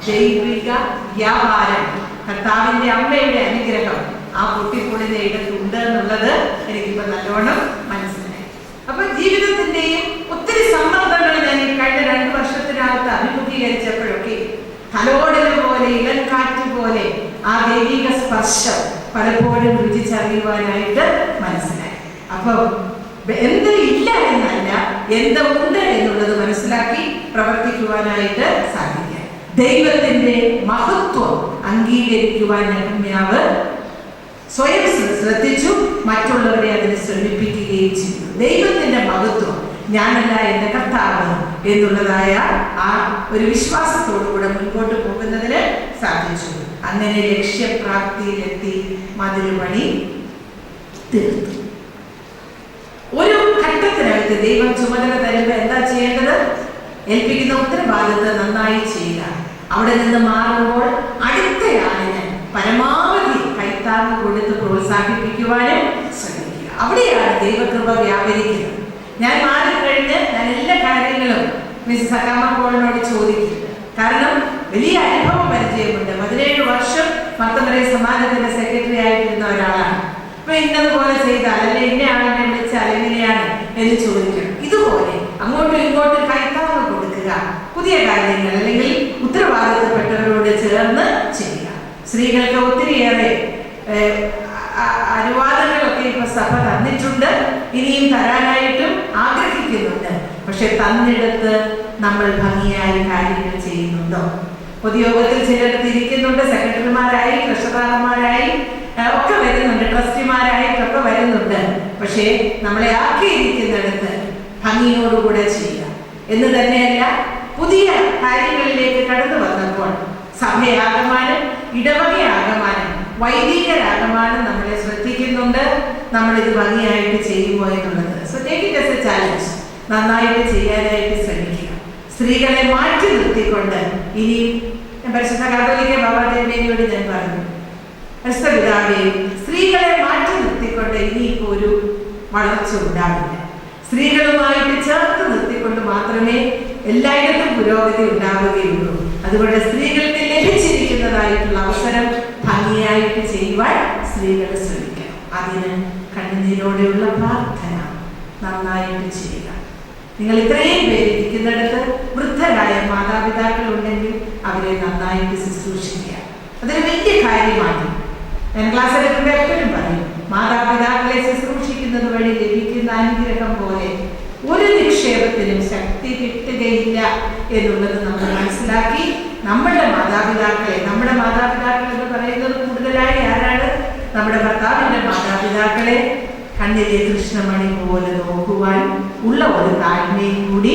ദൈവിക വ്യാപാരം, കർത്താവിന്റെ അമ്മയുടെ അനുഗ്രഹം ആ പൊട്ടിപ്പൊളിഞ്ഞ ഇടത്തുണ്ട് എന്നുള്ളത് എനിക്കിപ്പോ നല്ലോണം മനസ്സിലായി. അപ്പൊ ജീവിതത്തിന്റെയും ഒത്തിരി സമ്മർദ്ദങ്ങൾ ഞാൻ ഈ കഴിഞ്ഞ 2 വർഷത്തിനകത്ത് അഭിമുഖീകരിച്ചപ്പോഴൊക്കെ തലോടൽ പോലെ, ഇളൻകാറ്റ് പോലെ ആ ദൈവിക സ്പർശം പലപ്പോഴും രുചിച്ചറിയുവാനായിട്ട് മനസ്സിലായി. അപ്പൊ എന്ത് ഇല്ല എന്നല്ല, എന്ത് ഉണ്ട് എന്നുള്ളത് മനസ്സിലാക്കി പ്രവർത്തിക്കുവാനായിട്ട് സാധിക്കുക. ദൈവത്തിന്റെ മഹത്വം അംഗീകരിക്കുവാൻ നെഹമ്യാവ് സ്വയം ശ്രദ്ധിച്ചു, മറ്റുള്ളവരെ അതിന് ശ്രമിപ്പിക്കുകയും ചെയ്തു. ദൈവത്തിന്റെ മഹത്വം, ഞാനല്ല എൻ്റെ കർത്താവ് എന്നുള്ളതായ ആ ഒരു വിശ്വാസത്തോടുകൂടെ മുൻപോട്ട് പോകുന്നതിന് സാധിച്ചു. അങ്ങനെ ലക്ഷ്യപ്രാപ്തിയിലെത്തി, മതിലുപണി തീർത്തു. ഒരു ഘട്ടത്തിനകത്ത് ദൈവം ചുമതല തരുമ്പോൾ എന്താ ചെയ്യേണ്ടത്? ഏൽപ്പിക്കുന്ന ഉത്തരവാദിത്വം നന്നായി ചെയ്യുക. അവിടെ നിന്ന് മാറുമ്പോൾ അടുത്തയാളിന് പരമാവധി കൈത്താങ്ങ് കൊടുത്ത് പ്രോത്സാഹിപ്പിക്കുവാനും ശ്രമിക്കുക. അവിടെയാണ് ദൈവകൃപ വ്യാപരിക്കുന്നത്. ഞാൻ മാറിക്കഴിഞ്ഞ് ഞാൻ എല്ലാ കാര്യങ്ങളും മിസ് സക്കാമ പോളിനോട് ചോദിക്കും. കാരണം വലിയ അനുഭവ പരിചയമുണ്ട്. 17 വർഷം മർത്തമറിയ സമാജത്തിന്റെ സെക്രട്ടറി ആയിട്ടിരുന്ന ഒരാളാണ്. അപ്പൊ ഇന്നതുപോലെ ചെയ്താൽ, അല്ലെ ഇന്ന ആളിനെ വിളിച്ചാൽ എങ്ങനെയാണ് എന്ന് ചോദിക്കണം. ഇതുപോലെ അങ്ങോട്ടും ഇങ്ങോട്ടും കൈത്താങ്ങ് കൊടുക്കുക. പുതിയ കാര്യങ്ങൾ അല്ലെങ്കിൽ ഉത്തരവാദിത്തപ്പെട്ടവരോട് ചേർന്ന് ചെയ്യുക. സ്ത്രീകൾക്ക് ഒത്തിരിയേറെ അനുവാദങ്ങളൊക്കെ ഇപ്പൊ സഭ തന്നിട്ടുണ്ട്, ഇനിയും തരാനായിട്ടും ആഗ്രഹിക്കുന്നുണ്ട്. പക്ഷെ തന്നിടത്ത് നമ്മൾ ഭംഗിയായി കാര്യങ്ങൾ ചെയ്യുന്നുണ്ടോ? പൊതുയോഗത്തിൽ ചിലർക്ക് ഇരിക്കുന്നുണ്ട്, സെക്രട്ടറിമാരായി, ട്രഷറർമാരായി ഒക്കെ വരുന്നുണ്ട്, ട്രസ്റ്റിമാരായിട്ടൊക്കെ വരുന്നുണ്ട്. പക്ഷേ നമ്മളെ ആക്കിയിരിക്കുന്നിടത്ത് ഭംഗിയോടുകൂടെ ചെയ്യുക എന്ന് തന്നെയല്ല, പുതിയ കാര്യങ്ങളിലേക്ക് കടന്നു വന്നപ്പോൾ സഭയാകമാനം, ഇടവകയാകമാനം, വൈദികരാകമാനം നമ്മളെ ശ്രദ്ധിക്കുന്നുണ്ട്. നമ്മളിത് ഭംഗിയായിട്ട് ചെയ്യുമോ എന്നുള്ളത്. So take it as A challenge. നന്നായിട്ട് ചെയ്യാനായിട്ട് ശ്രമിക്കുക. സ്ത്രീകളെ മാറ്റി നിർത്തിക്കൊണ്ട് ഇനി പരിശുദ്ധ കാതോലിക്ക ബാബാദേവിയോട് ഞാൻ പറഞ്ഞു, പരിശുദ്ധ പിതാവേ, സ്ത്രീകളെ മാറ്റി നിർത്തിക്കൊണ്ട് ഇനിയിപ്പോ ഒരു വളർച്ച ഉണ്ടാവില്ല. സ്ത്രീകളുമായിട്ട് ചേർത്ത് നിർത്തിക്കൊണ്ട് മാത്രമേ എല്ലായിടത്തും പുരോഗതി ഉണ്ടാവുകയുള്ളൂ. അതുകൊണ്ട് സ്ത്രീകൾക്ക് ലഭിച്ചിരിക്കുന്നതായിട്ടുള്ള അവസരം ഭംഗിയായിട്ട് ചെയ്യുവാൻ സ്ത്രീകൾ ശ്രമിക്കണം. അതിന് കണ്ണുനീരോടെയുള്ള പ്രാർത്ഥന നന്നായിട്ട് ചെയ്യുക. നിങ്ങൾ ഇത്രയും പേര് ഇരിക്കുന്നിടത്ത് വൃദ്ധരായ മാതാപിതാക്കൾ ഉണ്ടെങ്കിൽ അവരെ നന്നായിട്ട് ശുശ്രൂഷിക്കുക. അതൊരു വലിയ കാര്യമാണ്. ഞാൻ ക്ലാസ് എടുക്കുമ്പോൾ എപ്പോഴും പറയും, മാതാപിതാക്കളെ ശുശ്രൂഷിക്കുന്നത് വഴി ലഭിക്കുന്ന അനുഗ്രഹം പോലെ ഒരു നിക്ഷേപത്തിനും ശക്തി കിട്ടുകയില്ല എന്നുള്ളത് നമ്മൾ മനസ്സിലാക്കി നമ്മുടെ മാതാപിതാക്കളെ, നമ്മുടെ മാതാപിതാക്കൾ എന്ന് പറയുന്നത് കൂടുതലായി ആരാണ്? നമ്മുടെ ഭർത്താവിന്റെ മാതാപിതാക്കളെ കണ്ണിലെ കൃഷ്ണമണി പോലെ നോക്കുവാൻ ഉള്ള ഒരു താഴ്മയും കൂടി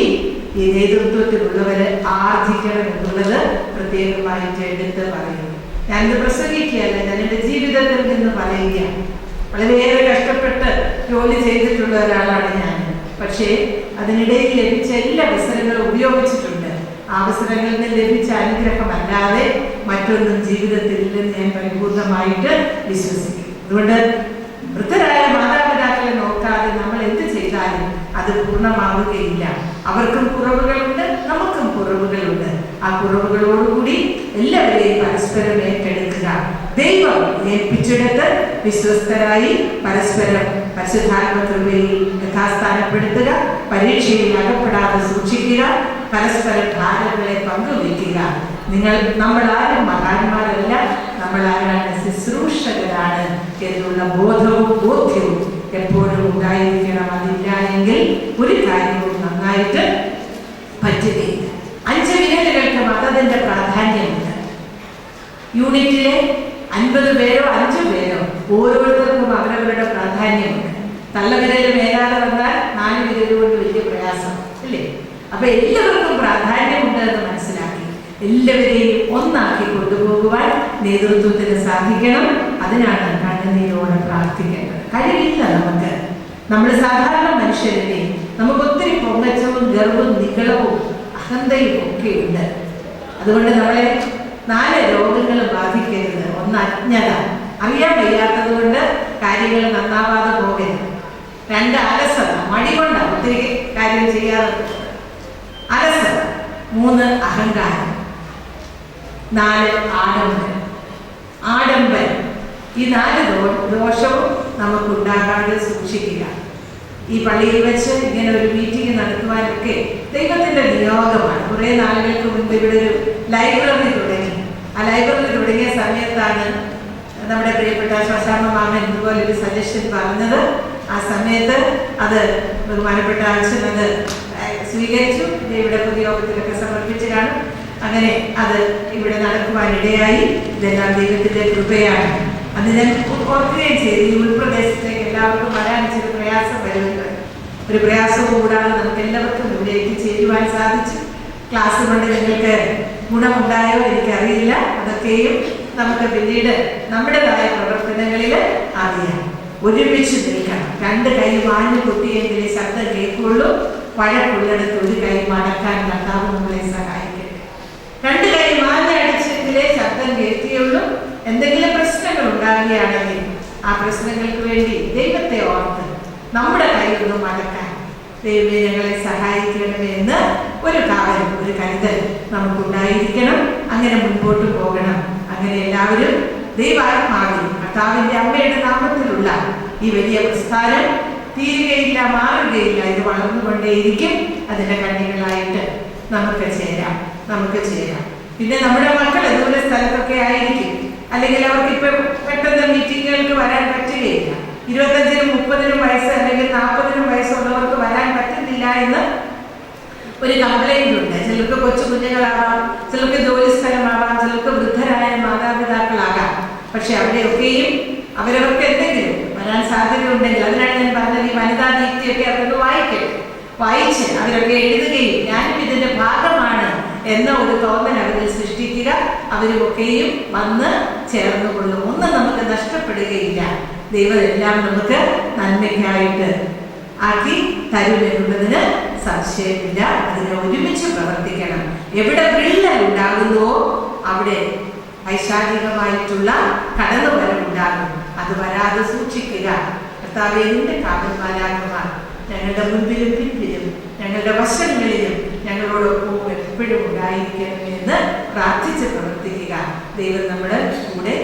ഈ നേതൃത്വത്തിലുള്ളവര് ആർജിക്കണം എന്നുള്ളത് പ്രത്യേകമായിട്ട് എടുത്ത് പറയുന്നു. ഞാനിത് പ്രസംഗിക്കുകയല്ല, ഞാൻ എൻ്റെ ജീവിതത്തിൽ നിന്ന് പറയുകയാണ്. വളരെയേറെ കഷ്ടപ്പെട്ട് ജോലി ചെയ്തിട്ടുള്ള ഒരാളാണ് ഞാൻ. പക്ഷേ അതിനിടയിൽ ലഭിച്ച എല്ലാ അവസരങ്ങളും ഉപയോഗിച്ചിട്ടുണ്ട്. ആ അവസരങ്ങളിൽ നിന്ന് ലഭിച്ച അനുഗ്രഹമല്ലാതെ മറ്റൊന്നും ജീവിതത്തിൽ ഇല്ലെന്ന് ഞാൻ പരിപൂർണമായിട്ട് വിശ്വസിക്കും. അതുകൊണ്ട് വൃദ്ധരായ മാതാപിതാക്കളെ നോക്കാതെ നമ്മൾ എന്ത് ചെയ്താലും അത് പൂർണ്ണമാവുകയില്ല. അവർക്കും കുറവുകളുണ്ട്, നമുക്കും കുറവുകളുണ്ട്. ആ കുറവുകളോടുകൂടി എല്ലാവരെയും പരസ്പരം ഏറ്റെടുക്കുക. ദൈവം ഏൽപ്പിച്ചെടുത്ത് വിശ്വസ്തരായി പരസ്പരം പരിശുദ്ധാത്മ കൃപയിൽ യഥാസ്ഥാനപ്പെടുത്തുക. പരീക്ഷയിൽ അകപ്പെടാതെ സൂക്ഷിക്കുക. പരസ്പരം ഭാരങ്ങളെ പങ്കുവയ്ക്കുക. നമ്മളാരും മഹാന്മാരല്ല, നമ്മളാരാണ് ശുശ്രൂഷകരാണ് എന്നുള്ള ബോധ്യവും എപ്പോഴും ഉണ്ടായിരിക്കണം. അതില്ല എങ്കിൽ ഒരു കാര്യവും നന്നായിട്ട് പറ്റുകയില്ല. 5 വിരലുകൾക്ക് മതത്തിന്റെ പ്രാധാന്യമുണ്ട്. യൂണിറ്റിലെ 50 പേരോ 5 പേരോ ഓരോരുത്തർക്കും അവരവരുടെ പ്രാധാന്യമുണ്ട്. തള്ളവിരല് മേലാതെ വന്നാൽ 4 വിരൽ കൊണ്ട് വലിയ പ്രയാസം അല്ലേ? അപ്പൊ എല്ലാവർക്കും പ്രാധാന്യമുണ്ട് എന്ന് മനസ്സിലാക്കി എല്ലാവരെയും ഒന്നാക്കി കൊണ്ടുപോകുവാൻ നേതൃത്വത്തിന് സാധിക്കണം. അതിനാണ് കണ്ണുനീരോടെ പ്രാർത്ഥിക്കേണ്ടത്. കഴിവില്ല നമുക്ക്. നമ്മൾ സാധാരണ മനുഷ്യരല്ലേ, നമുക്ക് ഒത്തിരി പൊങ്ങച്ചവും ഗർവവും നികളവും അഹന്തയും ഒക്കെ ഉണ്ട്. അതുകൊണ്ട് നമ്മളെ 4 രോഗങ്ങൾ ബാധിക്കരുത്. 1 അജ്ഞത, അറിയാൻ വയ്യാത്തത് കൊണ്ട് കാര്യങ്ങൾ നന്നാവാതെ പോകരുത്. 2 അലസത, മടി കൊണ്ടാണ് ഒത്തിരി കാര്യം ചെയ്യാറുണ്ട്, അലസത. 3 അഹങ്കാരം. 4 ആഡംബരം. ഈ 4 ദോഷവും നമുക്കുണ്ടാകാതെ സൂക്ഷിക്കുക. ഈ പള്ളിയിൽ വെച്ച് ഇങ്ങനെ ഒരു മീറ്റിംഗ് നടത്തുവാനൊക്കെ ദൈവത്തിന്റെ നിയോഗമാണ്. കുറെ നാളുകൾക്ക് മുൻപ് ഇവിടെ ഒരു ലൈബ്രറി തുടങ്ങി. ആ ലൈബ്രറി തുടങ്ങിയ സമയത്താണ് നമ്മുടെ പ്രിയപ്പെട്ട ശ്വശാമ മാമൻ ഇതുപോലെ ഒരു സജഷൻ പറഞ്ഞത്. ആ സമയത്ത് അത് ബഹുമാനപ്പെട്ട അച്ഛൻ അത് സ്വീകരിച്ചു. ഇവിടെ പൊതുയോഗത്തിലൊക്കെ സമർപ്പിച്ചു കാണും. അങ്ങനെ അത് ഇവിടെ നടക്കുവാനിടയായി. ഇതെല്ലാം ദൈവത്തിന്റെ കൃപയാണ്. അത് ഞാൻ ഓർക്കുകയും ചെയ്തു. ഈ ഉൾപ്രദേശത്തേക്ക് എല്ലാവർക്കും വരാൻ ഇച്ചിരി പ്രയാസം വരുന്നുണ്ട്. ഒരു പ്രയാസവും കൂടാതെ നമുക്ക് എല്ലാവർക്കും ഇവിടെ എത്തിച്ചേരുവാൻ സാധിച്ചു. ക്ലാസ് കൊണ്ട് നിങ്ങൾക്ക് ഗുണമുണ്ടായോ എനിക്കറിയില്ല. അതൊക്കെയും നമുക്ക് പിന്നീട് നമ്മുടേതായ പ്രവർത്തനങ്ങളിൽ അറിയാം. ഒരുമിച്ച് നിൽക്കണം. 2 കൈ വാങ്ങി കുത്തിയെങ്കിലേ ശബ്ദം കേൾക്കുള്ളൂ. വഴക്കുള്ളിടത്ത് ഒരു കൈ മടക്കാൻ കർത്താവ് നമ്മളെ സഹായിക്കട്ടെ. 2 കൈ വാങ്ങി അടിച്ചെങ്കിലേ ശബ്ദം കേൾക്കുകയുള്ളൂ. എന്തെങ്കിലും പ്രശ്നങ്ങൾ ഉണ്ടാകുകയാണെങ്കിൽ ആ പ്രശ്നങ്ങൾക്ക് വേണ്ടി ദൈവത്തെ ഓർത്ത് നമ്മുടെ കൈയൊന്ന് മടക്കാൻ ദൈവമേ ഞങ്ങളെ സഹായിക്കണമേ എന്ന് ഒരു കാവലും ഒരു കരുതൽ നമുക്കുണ്ടായിരിക്കണം. അങ്ങനെ മുൻപോട്ട് പോകണം. അങ്ങനെ എല്ലാവരും ദൈവാത്മാവിൽ കർത്താവിന്റെ അമ്മയുടെ നാമത്തിലുള്ള ഈ വലിയ പ്രസ്ഥാനം തീരുകയില്ല, മാറുകയില്ല. ഇത് വളർന്നുകൊണ്ടേയിരിക്കും. അതിന്റെ കണ്ണികളായിട്ട് നമുക്ക് ചേരാം. പിന്നെ നമ്മുടെ മക്കൾ ദൂര സ്ഥലത്തൊക്കെ ആയിരിക്കും. അല്ലെങ്കിൽ അവർക്ക് ഇപ്പൊ പെട്ടെന്ന് മീറ്റിങ്ങുകൾക്ക് വരാൻ പറ്റുകയില്ല. 25-നും 30-നും വയസ്സ് അല്ലെങ്കിൽ 40-നും വയസ്സുള്ളവർക്ക് വരാൻ പറ്റുന്നില്ല എന്ന് ഒരു കംപ്ലൈന്റ് ഉണ്ട്. ചിലർക്ക് കൊച്ചു കുഞ്ഞുങ്ങളാവാം, ചിലർക്ക് ജോലി സ്ഥലമാവാം, ചിലർക്ക് വൃദ്ധരായ മാതാപിതാക്കളാകാം. പക്ഷെ അവിടെയൊക്കെയും അവരവർക്ക് എന്തെങ്കിലും വരാൻ സാധ്യതയുണ്ടെങ്കിൽ, അതിനാണ് ഞാൻ പറഞ്ഞത് ഈ വനിതാ ദീപ്തിയൊക്കെ അവർക്ക് വായിച്ച് അവരൊക്കെ എഴുതുകയും ഞാനും ഇതിന്റെ ഭാഗമാണ് എന്ന ഒരു തോന്നൽ അവരിൽ സൃഷ്ടിക്കുക. അവരുമൊക്കെയും വന്ന് ചേർന്നുകൊള്ളും. ഒന്നും നമുക്ക് നഷ്ടപ്പെടുകയില്ല. ദൈവം എല്ലാം നമുക്ക് നന്മയ്ക്കായിട്ട് ആക്കി തരുമെന്നുള്ളതിന് സംശയമില്ല. അതിനെ ഒരുമിച്ച് പ്രവർത്തിക്കണം. എവിടെ വിള്ളൽ ഉണ്ടാകുന്നുവോ അവിടെ പൈശാചികമായിട്ടുള്ള കടന്നുവരവുണ്ടാകും. അത് വരാതെ സൂക്ഷിക്കുക. കർത്താവേ, നിന്റെ കാവൽമാലാകുമാർ ഞങ്ങളുടെ മുൻപിലും പിന്നിലും ഞങ്ങളുടെ വശങ്ങളിലും ഞങ്ങളോടൊപ്പം എപ്പോഴും ഉണ്ടായിരിക്കണമെന്ന് പ്രാർത്ഥിച്ച് പ്രവർത്തിക്കുക. ദൈവം നമ്മുടെ കൂടെ